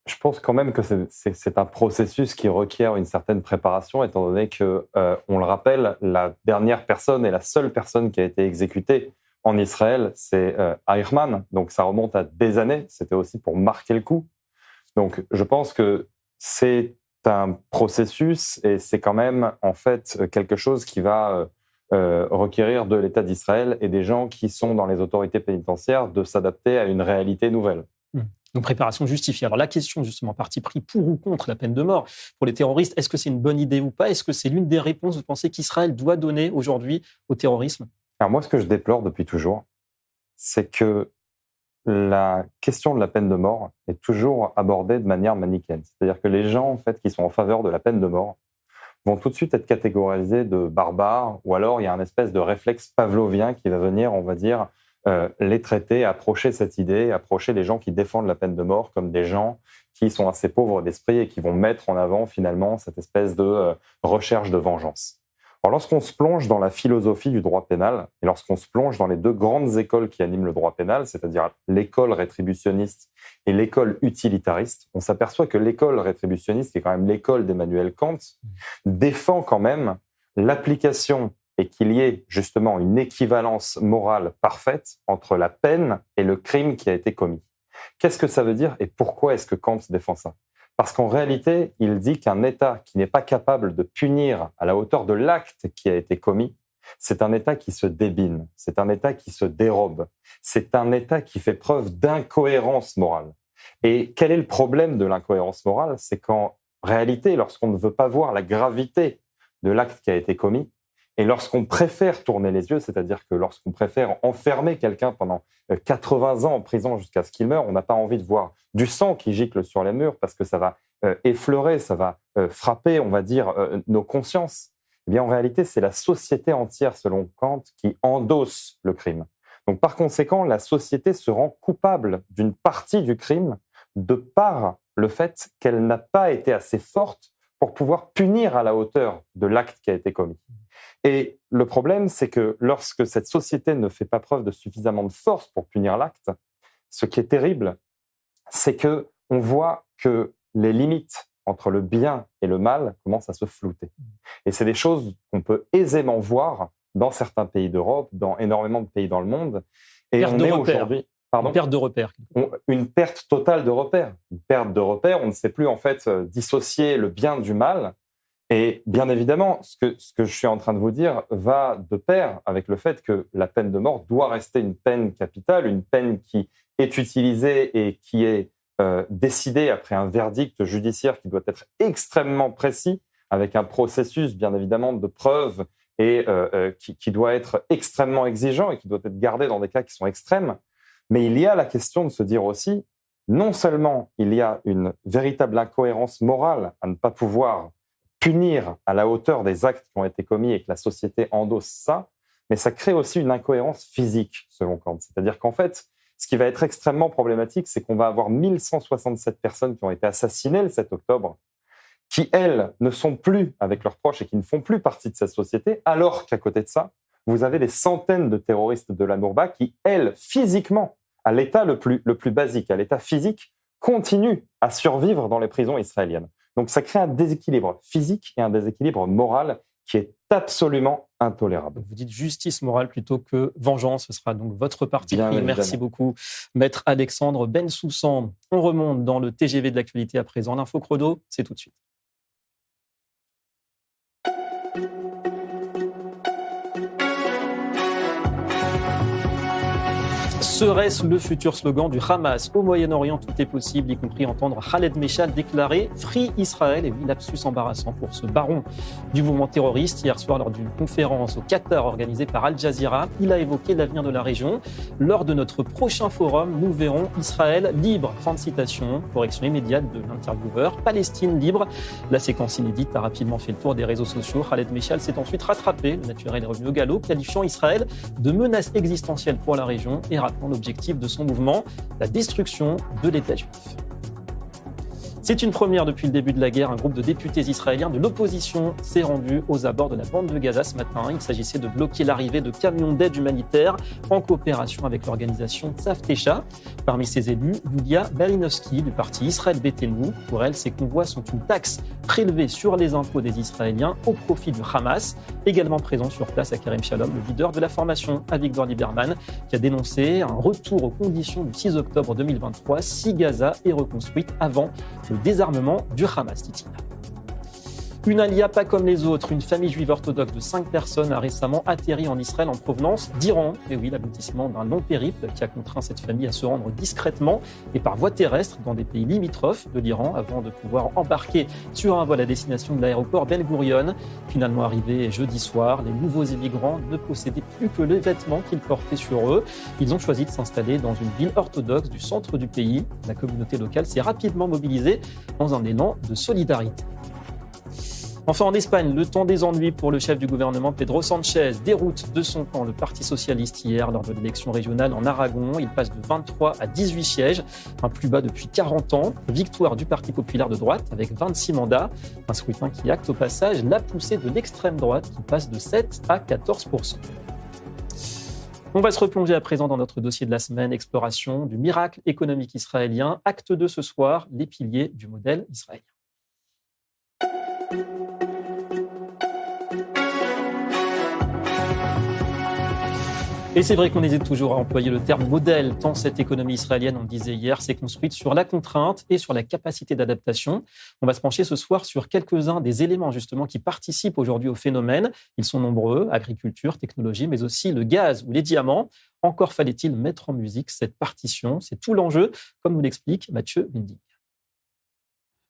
Speaker 9: Je pense quand même que c'est un processus qui requiert une certaine préparation, étant donné que, on le rappelle, la dernière personne et la seule personne qui a été exécutée en Israël, c'est Eichmann. Donc ça remonte à des années. C'était aussi pour marquer le coup. Donc je pense que c'est un processus et c'est quand même en fait quelque chose qui va requérir de l'État d'Israël et des gens qui sont dans les autorités pénitentiaires de s'adapter à une réalité nouvelle.
Speaker 1: Donc préparation justifiée. Alors la question justement, parti pris pour ou contre la peine de mort pour les terroristes, est-ce que c'est une bonne idée ou pas? Est-ce que c'est l'une des réponses, vous pensez, qu'Israël doit donner aujourd'hui au terrorisme?
Speaker 9: Alors moi, ce que je déplore depuis toujours, c'est que la question de la peine de mort est toujours abordée de manière manichéenne. C'est-à-dire que les gens en fait, qui sont en faveur de la peine de mort vont tout de suite être catégorisés de barbares, ou alors il y a un espèce de réflexe pavlovien qui va venir, on va dire, les traiter, approcher cette idée, approcher les gens qui défendent la peine de mort comme des gens qui sont assez pauvres d'esprit et qui vont mettre en avant finalement cette espèce de recherche de vengeance. Alors, lorsqu'on se plonge dans la philosophie du droit pénal et lorsqu'on se plonge dans les 2 grandes écoles qui animent le droit pénal, c'est-à-dire l'école rétributionniste et l'école utilitariste, on s'aperçoit que l'école rétributionniste, qui est quand même l'école d'Emmanuel Kant, défend quand même l'application et qu'il y ait justement une équivalence morale parfaite entre la peine et le crime qui a été commis. Qu'est-ce que ça veut dire et pourquoi est-ce que Kant défend ça? Parce qu'en réalité, il dit qu'un État qui n'est pas capable de punir à la hauteur de l'acte qui a été commis, c'est un État qui se débine, c'est un État qui se dérobe, c'est un État qui fait preuve d'incohérence morale. Et quel est le problème de l'incohérence morale? C'est qu'en réalité, lorsqu'on ne veut pas voir la gravité de l'acte qui a été commis, et lorsqu'on préfère tourner les yeux, c'est-à-dire que lorsqu'on préfère enfermer quelqu'un pendant 80 ans en prison jusqu'à ce qu'il meure, on n'a pas envie de voir du sang qui gicle sur les murs parce que ça va effleurer, ça va frapper, on va dire, nos consciences. Eh bien, en réalité, c'est la société entière, selon Kant, qui endosse le crime. Donc, par conséquent, la société se rend coupable d'une partie du crime de par le fait qu'elle n'a pas été assez forte pour pouvoir punir à la hauteur de l'acte qui a été commis. Et le problème, c'est que lorsque cette société ne fait pas preuve de suffisamment de force pour punir l'acte, ce qui est terrible, c'est que on voit que les limites entre le bien et le mal commencent à se flouter. Et c'est des choses qu'on peut aisément voir dans certains pays d'Europe, dans énormément de pays dans le monde. Et
Speaker 1: Perte
Speaker 9: on
Speaker 1: de
Speaker 9: est
Speaker 1: repères.
Speaker 9: aujourd'hui, Pardon ?
Speaker 1: Une perte de repères.
Speaker 9: Une perte totale de repères. Une perte de repères, on ne sait plus en fait dissocier le bien du mal. Et bien évidemment, ce que je suis en train de vous dire va de pair avec le fait que la peine de mort doit rester une peine capitale, une peine qui est utilisée et qui est décidée après un verdict judiciaire qui doit être extrêmement précis, avec un processus bien évidemment de preuve et qui doit être extrêmement exigeant et qui doit être gardé dans des cas qui sont extrêmes. Mais il y a la question de se dire aussi, non seulement il y a une véritable incohérence morale à ne pas pouvoir punir à la hauteur des actes qui ont été commis et que la société endosse ça, mais ça crée aussi une incohérence physique, selon Kant. C'est-à-dire qu'en fait, ce qui va être extrêmement problématique, c'est qu'on va avoir 1167 personnes qui ont été assassinées le 7 octobre, qui, elles, ne sont plus avec leurs proches et qui ne font plus partie de cette société, alors qu'à côté de ça, vous avez des centaines de terroristes de la Nourba qui, elles, physiquement, à l'état le plus basique, à l'état physique, continuent à survivre dans les prisons israéliennes. Donc ça crée un déséquilibre physique et un déséquilibre moral qui est absolument intolérable.
Speaker 1: Vous dites justice morale plutôt que vengeance, ce sera donc votre parti pris. Merci beaucoup, Maître Alexandre Bensoussan. On remonte dans le TGV de l'actualité à présent. L'info chrono, c'est tout de suite. Serait-ce le futur slogan du Hamas ? Au Moyen-Orient, tout est possible, y compris entendre Khaled Meshal déclarer « Free Israël ». Et oui, lapsus embarrassant pour ce baron du mouvement terroriste. Hier soir, lors d'une conférence au Qatar organisée par Al Jazeera, il a évoqué l'avenir de la région. Lors de notre prochain forum, nous verrons Israël libre. Fin de citation, correction immédiate de l'intervieweur. Palestine libre. La séquence inédite a rapidement fait le tour des réseaux sociaux. Khaled Meshal s'est ensuite rattrapé. Le naturel est revenu au galop, qualifiant Israël de menace existentielle pour la région et rappelant l'objectif de son mouvement, la destruction de l'État juif. C'est une première depuis le début de la guerre. Un groupe de députés israéliens de l'opposition s'est rendu aux abords de la bande de Gaza ce matin. Il s'agissait de bloquer l'arrivée de camions d'aide humanitaire en coopération avec l'organisation Tzavtecha. Parmi ces élus, Yulia Balinowski du parti Israël Beitenou. Pour elle, ces convois sont une taxe prélevée sur les impôts des Israéliens au profit du Hamas. Également présent sur place à Kerem Shalom, le leader de la formation, Avigdor Lieberman, qui a dénoncé un retour aux conditions du 6 octobre 2023 si Gaza est reconstruite avant le désarmement du Hamas, dit-il. Une alia pas comme les autres. Une famille juive orthodoxe de 5 personnes a récemment atterri en Israël en provenance d'Iran. Et oui, l'aboutissement d'un long périple qui a contraint cette famille à se rendre discrètement et par voie terrestre dans des pays limitrophes de l'Iran avant de pouvoir embarquer sur un vol à destination de l'aéroport Ben Gurion. Finalement arrivés jeudi soir, les nouveaux immigrants ne possédaient plus que les vêtements qu'ils portaient sur eux. Ils ont choisi de s'installer dans une ville orthodoxe du centre du pays. La communauté locale s'est rapidement mobilisée dans un élan de solidarité. Enfin, en Espagne, le temps des ennuis pour le chef du gouvernement Pedro Sánchez. Déroute de son camp le Parti socialiste hier lors de l'élection régionale en Aragon. Il passe de 23 à 18 sièges, un plus bas depuis 40 ans. Victoire du Parti populaire de droite avec 26 mandats. Un scrutin qui acte au passage la poussée de l'extrême droite qui passe de 7 à 14%. On va se replonger à présent dans notre dossier de la semaine, exploration du miracle économique israélien. Acte 2 ce soir, les piliers du modèle israélien. Et c'est vrai qu'on hésite toujours à employer le terme modèle, tant cette économie israélienne, on le disait hier, s'est construite sur la contrainte et sur la capacité d'adaptation. On va se pencher ce soir sur quelques-uns des éléments justement qui participent aujourd'hui au phénomène. Ils sont nombreux, agriculture, technologie, mais aussi le gaz ou les diamants. Encore fallait-il mettre en musique cette partition. C'est tout l'enjeu, comme nous l'explique Mathieu Windig.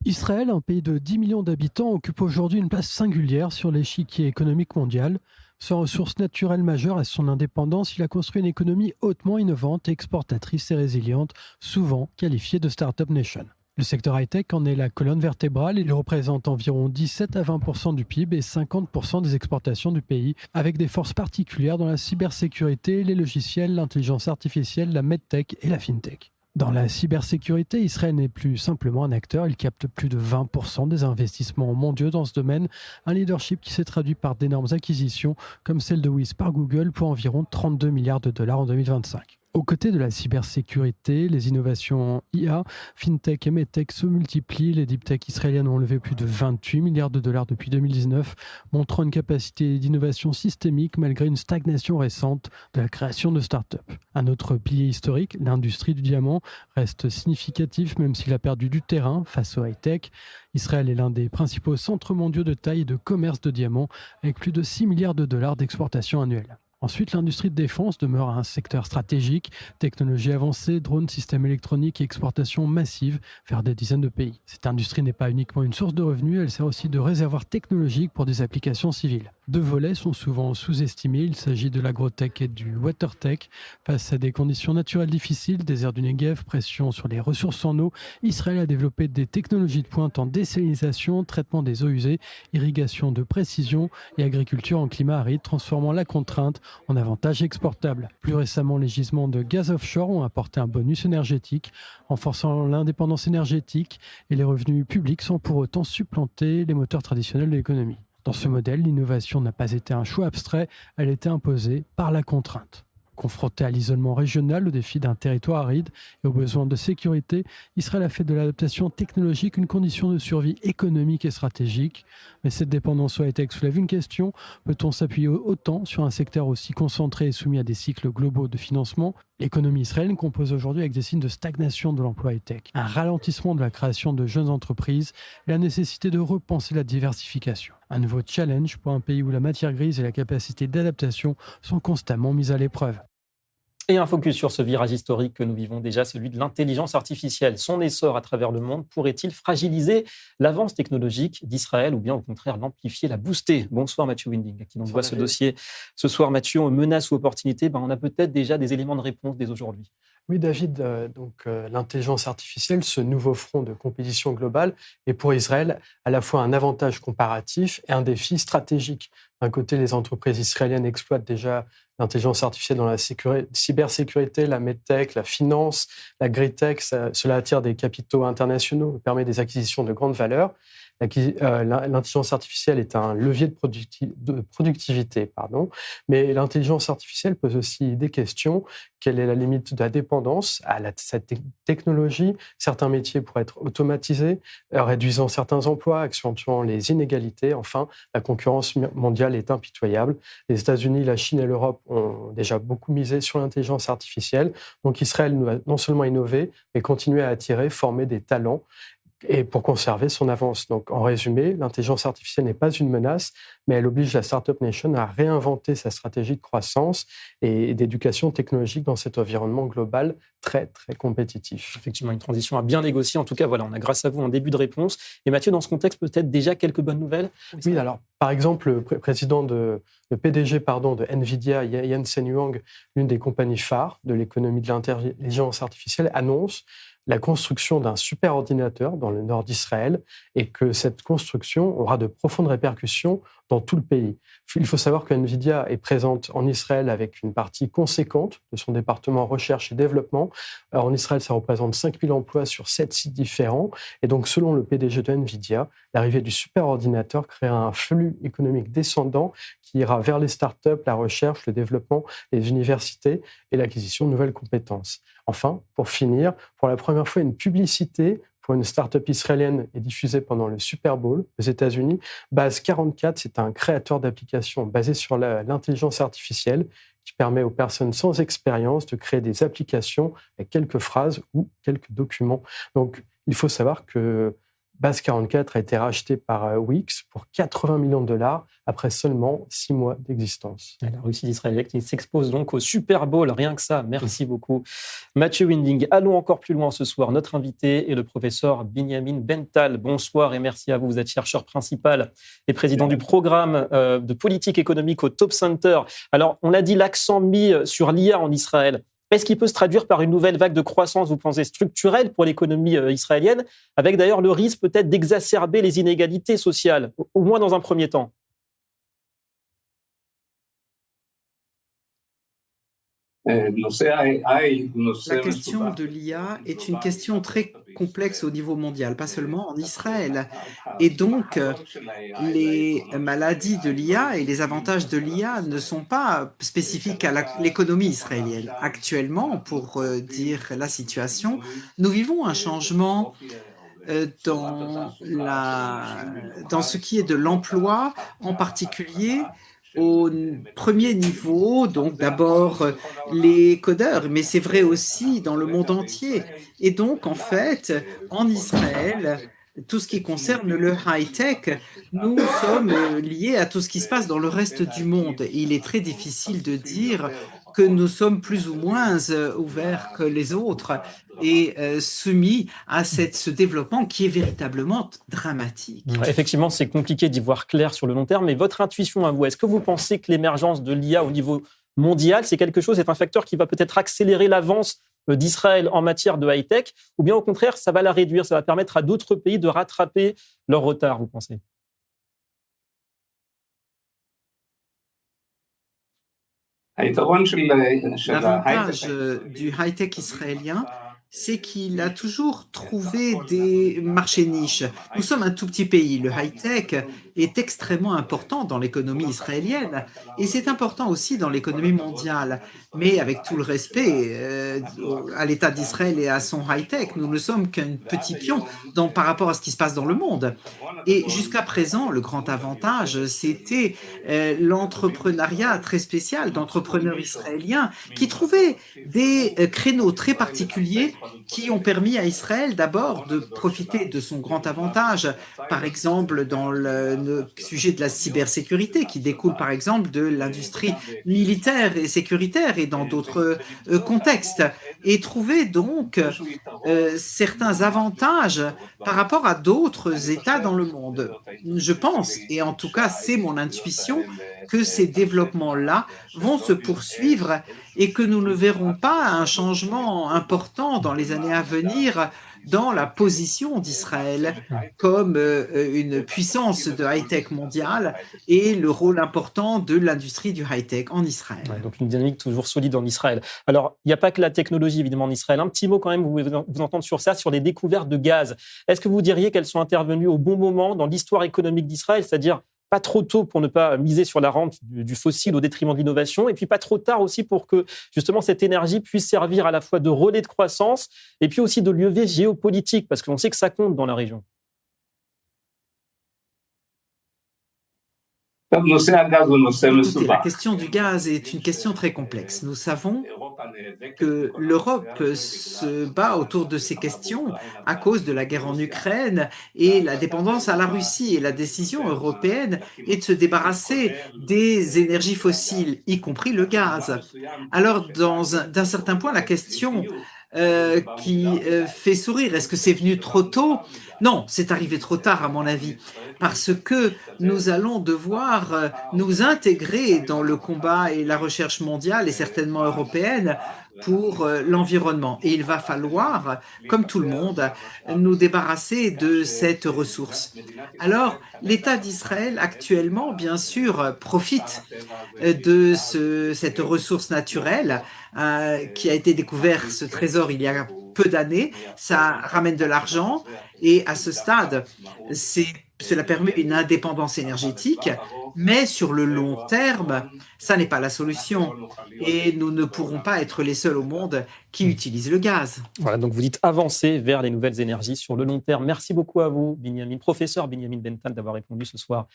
Speaker 10: Israël, un pays de 10 millions d'habitants, occupe aujourd'hui une place singulière sur l'échiquier économique mondial. Sans ressources naturelles majeures à son indépendance, il a construit une économie hautement innovante, exportatrice et résiliente, souvent qualifiée de Startup Nation. Le secteur high-tech en est la colonne vertébrale. Il représente environ 17 à 20% du PIB et 50% des exportations du pays, avec des forces particulières dans la cybersécurité, les logiciels, l'intelligence artificielle, la medtech et la fintech. Dans la cybersécurité, Israël n'est plus simplement un acteur, il capte plus de 20% des investissements mondiaux dans ce domaine, un leadership qui s'est traduit par d'énormes acquisitions comme celle de Wiz par Google pour environ 32 milliards de dollars en 2025. Aux côtés de la cybersécurité, les innovations IA, FinTech et MedTech se multiplient. Les deep tech israéliennes ont levé plus de 28 milliards de dollars depuis 2019, montrant une capacité d'innovation systémique malgré une stagnation récente de la création de start-up. Un autre pilier historique, l'industrie du diamant, reste significatif même s'il a perdu du terrain face au high-tech. Israël est l'un des principaux centres mondiaux de taille et de commerce de diamants, avec plus de 6 milliards de dollars d'exportation annuelle. Ensuite, l'industrie de défense demeure un secteur stratégique, technologie avancée, drones, systèmes électroniques et exportation massive vers des dizaines de pays. Cette industrie n'est pas uniquement une source de revenus, elle sert aussi de réservoir technologique pour des applications civiles. Deux volets sont souvent sous-estimés, il s'agit de l'agrotech et du watertech. Face à des conditions naturelles difficiles, désert du Negev, pression sur les ressources en eau, Israël a développé des technologies de pointe en désalinisation, traitement des eaux usées, irrigation de précision et agriculture en climat aride, transformant la contrainte en avantage exportable. Plus récemment, les gisements de gaz offshore ont apporté un bonus énergétique, renforçant l'indépendance énergétique et les revenus publics sans pour autant supplanter les moteurs traditionnels de l'économie. Dans ce modèle, l'innovation n'a pas été un choix abstrait, elle était imposée par la contrainte. Confronté à l'isolement régional, au défi d'un territoire aride et aux besoins de sécurité, Israël a fait de l'adaptation technologique une condition de survie économique et stratégique. Mais cette dépendance au high-tech soulève une question. Peut-on s'appuyer autant sur un secteur aussi concentré et soumis à des cycles globaux de financement ? L'économie israélienne compose aujourd'hui avec des signes de stagnation de l'emploi high-tech, un ralentissement de la création de jeunes entreprises et la nécessité de repenser la diversification. Un nouveau challenge pour un pays où la matière grise et la capacité d'adaptation sont constamment mises à l'épreuve.
Speaker 1: Et un focus sur ce virage historique que nous vivons déjà, celui de l'intelligence artificielle. Son essor à travers le monde pourrait-il fragiliser l'avance technologique d'Israël ou bien au contraire l'amplifier, la booster ? Bonsoir Mathieu Winding, qui nous voit ce dossier ce soir. Mathieu, menace ou opportunité, on a peut-être déjà des éléments de réponse dès aujourd'hui.
Speaker 11: Oui, David, l'intelligence artificielle, ce nouveau front de compétition globale, est pour Israël à la fois un avantage comparatif et un défi stratégique. D'un côté, les entreprises israéliennes exploitent déjà l'intelligence artificielle dans la cybersécurité, la medtech, la finance, la gritech. Cela attire des capitaux internationaux, permet des acquisitions de grande valeur. L'intelligence artificielle est un levier de productivité, mais l'intelligence artificielle pose aussi des questions. Quelle est la limite de la dépendance à cette technologie ? Certains métiers pourraient être automatisés, réduisant certains emplois, accentuant les inégalités. Enfin, la concurrence mondiale est impitoyable. Les États-Unis, la Chine et l'Europe ont déjà beaucoup misé sur l'intelligence artificielle. Donc Israël doit non seulement innover, mais continuer à attirer, former des talents et pour conserver son avance. Donc, en résumé, l'intelligence artificielle n'est pas une menace, mais elle oblige la Startup Nation à réinventer sa stratégie de croissance et d'éducation technologique dans cet environnement global très, très compétitif.
Speaker 1: Effectivement, une transition à bien négocier. En tout cas, voilà, on a grâce à vous un début de réponse. Et Mathieu, dans ce contexte, peut-être déjà quelques bonnes nouvelles ?
Speaker 11: Oui, alors, par exemple, le PDG de NVIDIA, Jensen Huang, l'une des compagnies phares de l'économie de l'intelligence artificielle, annonce la construction d'un superordinateur dans le nord d'Israël et que cette construction aura de profondes répercussions dans tout le pays. Il faut savoir que NVIDIA est présente en Israël avec une partie conséquente de son département recherche et développement. Alors en Israël, ça représente 5000 emplois sur 7 sites différents. Et donc, selon le PDG de NVIDIA, l'arrivée du superordinateur créera un flux économique descendant qui ira vers les startups, la recherche, le développement, les universités et l'acquisition de nouvelles compétences. Enfin, pour finir, pour la première fois, une publicité pour une start-up israélienne est diffusée pendant le Super Bowl aux États-Unis. Base 44, c'est un créateur d'applications basé sur l'intelligence artificielle qui permet aux personnes sans expérience de créer des applications avec quelques phrases ou quelques documents. Donc, il faut savoir que Base 44 a été racheté par Wix pour 80 millions de dollars après seulement 6 mois d'existence.
Speaker 1: La Russie d'Israël qui s'expose donc au Super Bowl, rien que ça. Merci beaucoup. Mathieu Winding, allons encore plus loin ce soir. Notre invité est le professeur Binyamin Bental. Bonsoir et merci à vous. Vous êtes chercheur principal et président du programme de politique économique au Top Center. Alors, on l'a dit, l'accent mis sur l'IA en Israël. Est-ce qu'il peut se traduire par une nouvelle vague de croissance, vous pensez, structurelle pour l'économie israélienne, avec d'ailleurs le risque peut-être d'exacerber les inégalités sociales, au moins dans un premier temps ?
Speaker 5: La question de l'IA est une question très complexe au niveau mondial, pas seulement en Israël. Et donc, les maladies de l'IA et les avantages de l'IA ne sont pas spécifiques à l'économie israélienne. Actuellement, pour dire la situation, nous vivons un changement dans ce qui est de l'emploi, en particulier au premier niveau, donc d'abord les codeurs, mais c'est vrai aussi dans le monde entier. Et donc, en fait, en Israël, tout ce qui concerne le high-tech, nous sommes liés à tout ce qui se passe dans le reste du monde. Et il est très difficile de dire que nous sommes plus ou moins ouverts que les autres et soumis à ce développement qui est véritablement dramatique.
Speaker 1: Effectivement, c'est compliqué d'y voir clair sur le long terme, mais votre intuition à vous, est-ce que vous pensez que l'émergence de l'IA au niveau mondial, c'est un facteur qui va peut-être accélérer l'avance d'Israël en matière de high-tech, ou bien au contraire, ça va la réduire, ça va permettre à d'autres pays de rattraper leur retard, vous pensez ?
Speaker 5: L'avantage du high-tech israélien, c'est qu'il a toujours trouvé des marchés niches. Nous sommes un tout petit pays. Le high-tech est extrêmement important dans l'économie israélienne et c'est important aussi dans l'économie mondiale. Mais avec tout le respect à l'État d'Israël et à son high-tech, nous ne sommes qu'un petit pion par rapport à ce qui se passe dans le monde. Et jusqu'à présent, le grand avantage, c'était l'entrepreneuriat très spécial d'entrepreneurs israéliens qui trouvaient des créneaux très particuliers qui ont permis à Israël d'abord de profiter de son grand avantage, par exemple dans le sujet de la cybersécurité qui découle par exemple de l'industrie militaire et sécuritaire et dans d'autres contextes, et trouver donc certains avantages par rapport à d'autres États dans le monde. Je pense, et en tout cas c'est mon intuition, que ces développements-là vont se poursuivre et que nous ne verrons pas un changement important dans les années à venir dans la position d'Israël comme une puissance de high-tech mondiale et le rôle important de l'industrie du high-tech en Israël.
Speaker 1: Ouais, donc une dynamique toujours solide en Israël. Alors, il n'y a pas que la technologie, évidemment, en Israël. Un petit mot quand même, vous entendre sur ça, sur les découvertes de gaz. Est-ce que vous diriez qu'elles sont intervenues au bon moment dans l'histoire économique d'Israël, c'est-à-dire pas trop tôt pour ne pas miser sur la rente du fossile au détriment de l'innovation, et puis pas trop tard aussi pour que justement cette énergie puisse servir à la fois de relais de croissance et puis aussi de levier géopolitique, parce qu'on sait que ça compte dans la région.
Speaker 5: Écoutez, la question du gaz est une question très complexe. Nous savons que l'Europe se bat autour de ces questions à cause de la guerre en Ukraine et la dépendance à la Russie. Et la décision européenne est de se débarrasser des énergies fossiles, y compris le gaz. Alors, d'un certain point, la question qui fait sourire, est-ce que c'est venu trop tôt ? Non, c'est arrivé trop tard à mon avis, parce que nous allons devoir nous intégrer dans le combat et la recherche mondiale et certainement européenne pour l'environnement. Et il va falloir, comme tout le monde, nous débarrasser de cette ressource. Alors, l'État d'Israël actuellement, bien sûr, profite de cette ressource naturelle qui a été découvert, ce trésor, il y a peu d'années. Ça ramène de l'argent et à ce stade, cela permet une indépendance énergétique, mais sur le long terme, ça n'est pas la solution. Et nous ne pourrons pas être les seuls au monde qui utilisent le gaz.
Speaker 1: Voilà, donc vous dites avancer vers les nouvelles énergies sur le long terme. Merci beaucoup à vous, professeur Binyamin Bentan, d'avoir répondu ce soir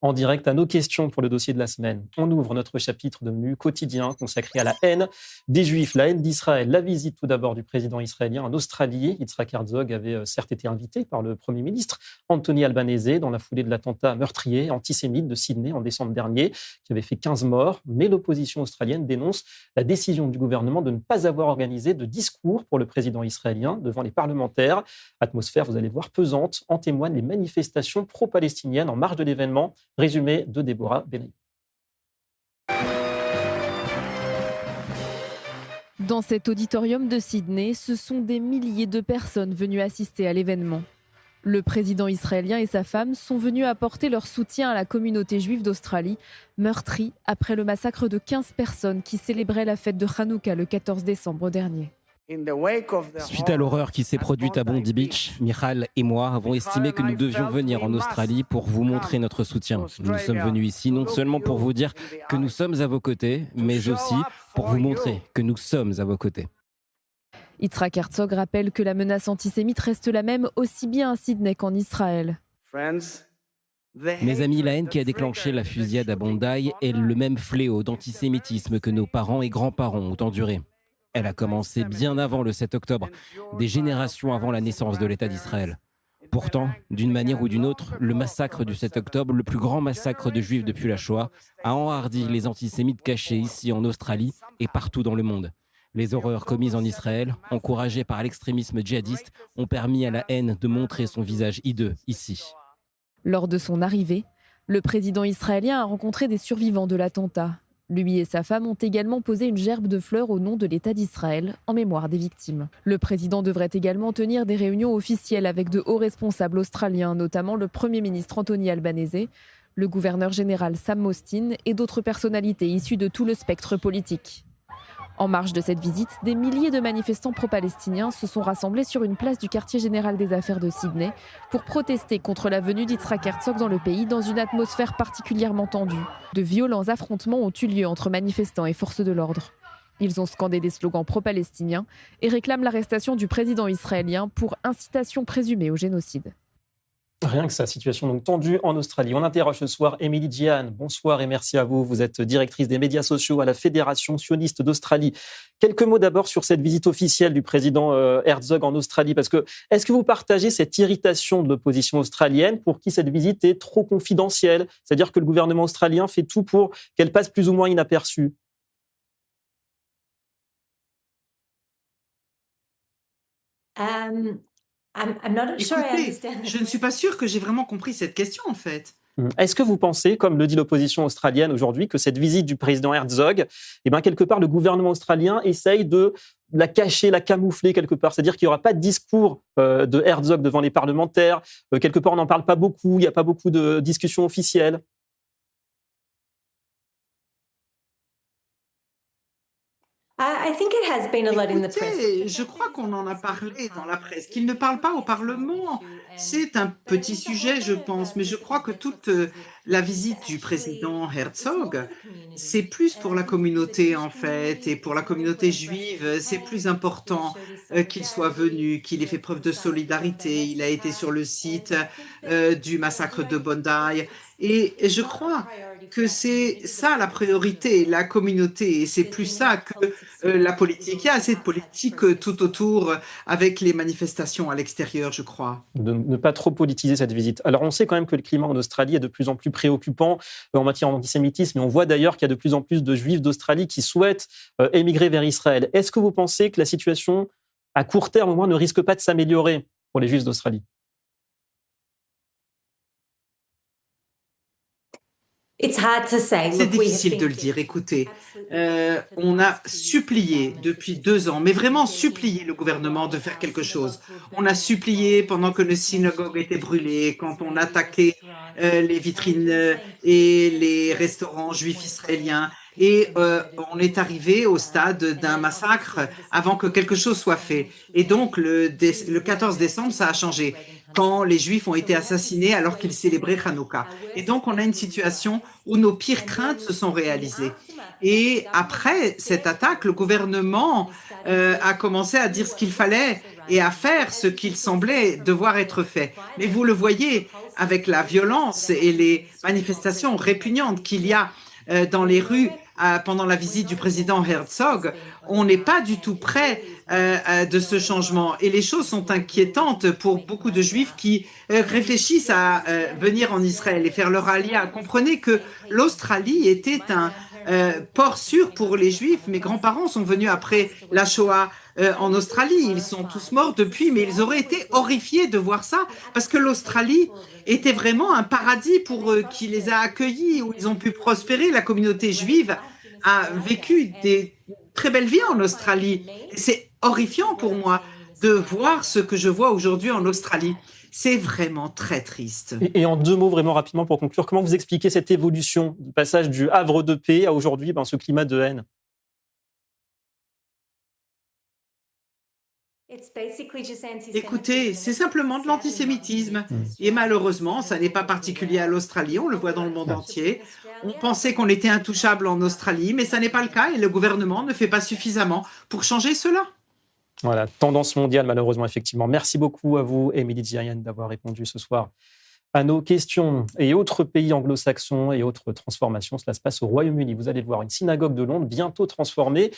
Speaker 1: en direct à nos questions pour le dossier de la semaine. On ouvre notre chapitre devenu quotidien consacré à la haine des Juifs, la haine d'Israël. La visite tout d'abord du président israélien en Australie. Yitzhak Herzog avait certes été invité par le Premier ministre Anthony Albanese dans la foulée de l'attentat meurtrier antisémite de Sydney en décembre dernier, qui avait fait 15 morts. Mais l'opposition australienne dénonce la décision du gouvernement de ne pas avoir organisé de discours pour le président israélien devant les parlementaires. Atmosphère, vous allez voir, pesante. En témoignent les manifestations pro-palestiniennes en marge de l'événement. Résumé de Déborah Benaï.
Speaker 2: Dans cet auditorium de Sydney, ce sont des milliers de personnes venues assister à l'événement. Le président israélien et sa femme sont venus apporter leur soutien à la communauté juive d'Australie, meurtrie après le massacre de 15 personnes qui célébraient la fête de Hanouka le 14 décembre dernier.
Speaker 12: Suite à l'horreur qui s'est produite à Bondi Beach, Michal et moi avons estimé que nous devions venir en Australie pour vous montrer notre soutien. Nous sommes venus ici non seulement pour vous dire que nous sommes à vos côtés, mais aussi pour vous montrer que nous sommes à vos côtés.
Speaker 2: Yitzhak Herzog rappelle que la menace antisémite reste la même aussi bien à Sydney qu'en Israël.
Speaker 12: Mes amis, la haine qui a déclenché la fusillade à Bondi est le même fléau d'antisémitisme que nos parents et grands-parents ont enduré. Elle a commencé bien avant le 7 octobre, des générations avant la naissance de l'État d'Israël. Pourtant, d'une manière ou d'une autre, le massacre du 7 octobre, le plus grand massacre de Juifs depuis la Shoah, a enhardi les antisémites cachés ici en Australie et partout dans le monde. Les horreurs commises en Israël, encouragées par l'extrémisme djihadiste, ont permis à la haine de montrer son visage hideux ici.
Speaker 2: Lors de son arrivée, le président israélien a rencontré des survivants de l'attentat. Lui et sa femme ont également posé une gerbe de fleurs au nom de l'État d'Israël, en mémoire des victimes. Le président devrait également tenir des réunions officielles avec de hauts responsables australiens, notamment le Premier ministre Anthony Albanese, le gouverneur général Sam Mostyn et d'autres personnalités issues de tout le spectre politique. En marge de cette visite, des milliers de manifestants pro-palestiniens se sont rassemblés sur une place du quartier général des affaires de Sydney pour protester contre la venue d'Yitzhak Herzog dans le pays dans une atmosphère particulièrement tendue. De violents affrontements ont eu lieu entre manifestants et forces de l'ordre. Ils ont scandé des slogans pro-palestiniens et réclament l'arrestation du président israélien pour incitation présumée au génocide.
Speaker 1: Rien que ça, situation donc tendue en Australie. On interroge ce soir Émilie Djihan. Bonsoir et merci à vous. Vous êtes directrice des médias sociaux à la Fédération sioniste d'Australie. Quelques mots d'abord sur cette visite officielle du président Herzog en Australie. Parce que, est-ce que vous partagez cette irritation de l'opposition australienne pour qui cette visite est trop confidentielle? C'est-à-dire que le gouvernement australien fait tout pour qu'elle passe plus ou moins inaperçue.
Speaker 5: Écoutez, je ne suis pas sûre que j'ai vraiment compris cette question, en fait.
Speaker 1: Est-ce que vous pensez, comme le dit l'opposition australienne aujourd'hui, que cette visite du président Herzog, quelque part, le gouvernement australien essaye de la cacher, la camoufler quelque part? C'est-à-dire qu'il n'y aura pas de discours de Herzog devant les parlementaires. Quelque part, on n'en parle pas beaucoup, il n'y a pas beaucoup de discussions officielles.
Speaker 5: Écoutez, je crois qu'on en a parlé dans la presse. Qu'il ne parle pas au Parlement, c'est un petit sujet, je pense, mais je crois que toute la visite du président Herzog, c'est plus pour la communauté, en fait, et pour la communauté juive, c'est plus important qu'il soit venu, qu'il ait fait preuve de solidarité. Il a été sur le site du massacre de Bondi, et je crois que c'est ça la priorité, la communauté, et c'est plus ça que la politique. Il y a assez de politique tout autour avec les manifestations à l'extérieur, je crois.
Speaker 1: De ne pas trop politiser cette visite. Alors, on sait quand même que le climat en Australie est de plus en plus préoccupant en matière d'antisémitisme, et on voit d'ailleurs qu'il y a de plus en plus de Juifs d'Australie qui souhaitent émigrer vers Israël. Est-ce que vous pensez que la situation, à court terme au moins, ne risque pas de s'améliorer pour les Juifs d'Australie?
Speaker 5: C'est difficile de le dire. Écoutez, on a supplié depuis 2 ans, mais vraiment supplié le gouvernement de faire quelque chose. On a supplié pendant que les synagogues étaient brûlées, quand on attaquait les vitrines et les restaurants juifs israéliens. Et on est arrivé au stade d'un massacre avant que quelque chose soit fait. Et donc, le 14 décembre, ça a changé, quand les Juifs ont été assassinés alors qu'ils célébraient Hanouka. Et donc, on a une situation où nos pires craintes se sont réalisées. Et après cette attaque, le gouvernement a commencé à dire ce qu'il fallait et à faire ce qu'il semblait devoir être fait. Mais vous le voyez, avec la violence et les manifestations répugnantes qu'il y a dans les rues pendant la visite du président Herzog, on n'est pas du tout près de ce changement. Et les choses sont inquiétantes pour beaucoup de Juifs qui réfléchissent à venir en Israël et faire leur alia. Comprenez que l'Australie était un port sûr pour les Juifs. Mes grands-parents sont venus après la Shoah en Australie. Ils sont tous morts depuis, mais ils auraient été horrifiés de voir ça parce que l'Australie était vraiment un paradis pour eux, qui les a accueillis, où ils ont pu prospérer. La communauté juive a vécu des très belles vies en Australie. C'est horrifiant pour moi de voir ce que je vois aujourd'hui en Australie. C'est vraiment très triste.
Speaker 1: Et en 2 mots, vraiment rapidement pour conclure, comment vous expliquez cette évolution du passage du havre de paix à aujourd'hui ce climat de haine?
Speaker 5: Écoutez, c'est simplement de l'antisémitisme. Et malheureusement, ça n'est pas particulier à l'Australie, on le voit dans le monde entier. On pensait qu'on était intouchable en Australie, mais ça n'est pas le cas et le gouvernement ne fait pas suffisamment pour changer cela.
Speaker 1: Voilà, tendance mondiale malheureusement, effectivement. Merci beaucoup à vous, Émilie Djerian, d'avoir répondu ce soir à nos questions. Et autres pays anglo-saxons et autres transformations, cela se passe au Royaume-Uni. Vous allez le voir, une synagogue de Londres bientôt transformée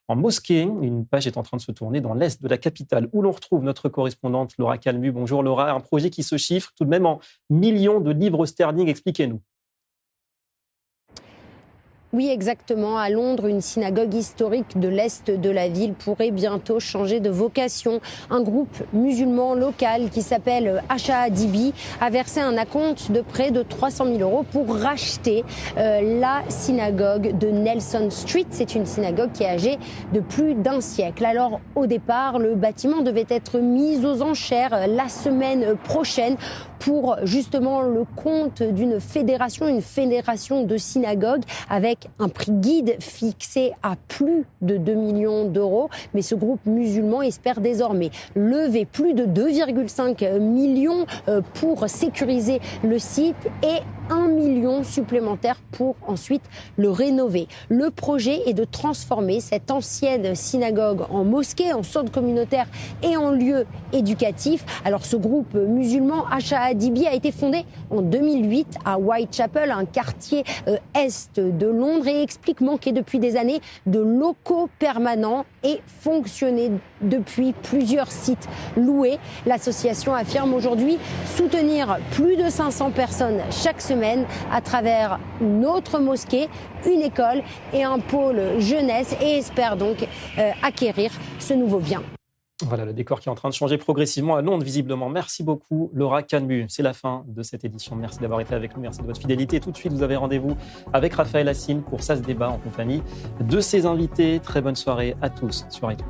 Speaker 1: en mosquée. Une page est en train de se tourner dans l'est de la capitale où l'on retrouve notre correspondante Laura Calmu. Bonjour Laura, un projet qui se chiffre tout de même en millions de livres sterling. Expliquez-nous.
Speaker 13: Oui, exactement. À Londres, une synagogue historique de l'Est de la ville pourrait bientôt changer de vocation. Un groupe musulman local qui s'appelle Asha Dibi a versé un acompte de près de 300 000 € pour racheter la synagogue de Nelson Street. C'est une synagogue qui est âgée de plus d'1 siècle. Alors, au départ, le bâtiment devait être mis aux enchères la semaine prochaine pour justement le compte d'une fédération, une fédération de synagogues avec un prix guide fixé à plus de 2 millions d'euros. Mais ce groupe musulman espère désormais lever plus de 2,5 millions pour sécuriser le site et 1 million supplémentaire pour ensuite le rénover. Le projet est de transformer cette ancienne synagogue en mosquée, en centre communautaire et en lieu éducatif. Alors ce groupe musulman, Asha Dibi, a été fondé en 2008 à Whitechapel, un quartier est de Londres, et explique manquer depuis des années de locaux permanents et fonctionner depuis plusieurs sites loués. L'association affirme aujourd'hui soutenir plus de 500 personnes chaque semaine à travers une autre mosquée, une école et un pôle jeunesse, et espère donc acquérir ce nouveau bien.
Speaker 1: Voilà le décor qui est en train de changer progressivement à Londres, visiblement. Merci beaucoup, Laura Calmu. C'est la fin de cette édition. Merci d'avoir été avec nous. Merci de votre fidélité. Tout de suite, vous avez rendez-vous avec Raphaël Hassine pour Ça se débat en compagnie de ses invités. Très bonne soirée à tous sur iTunes.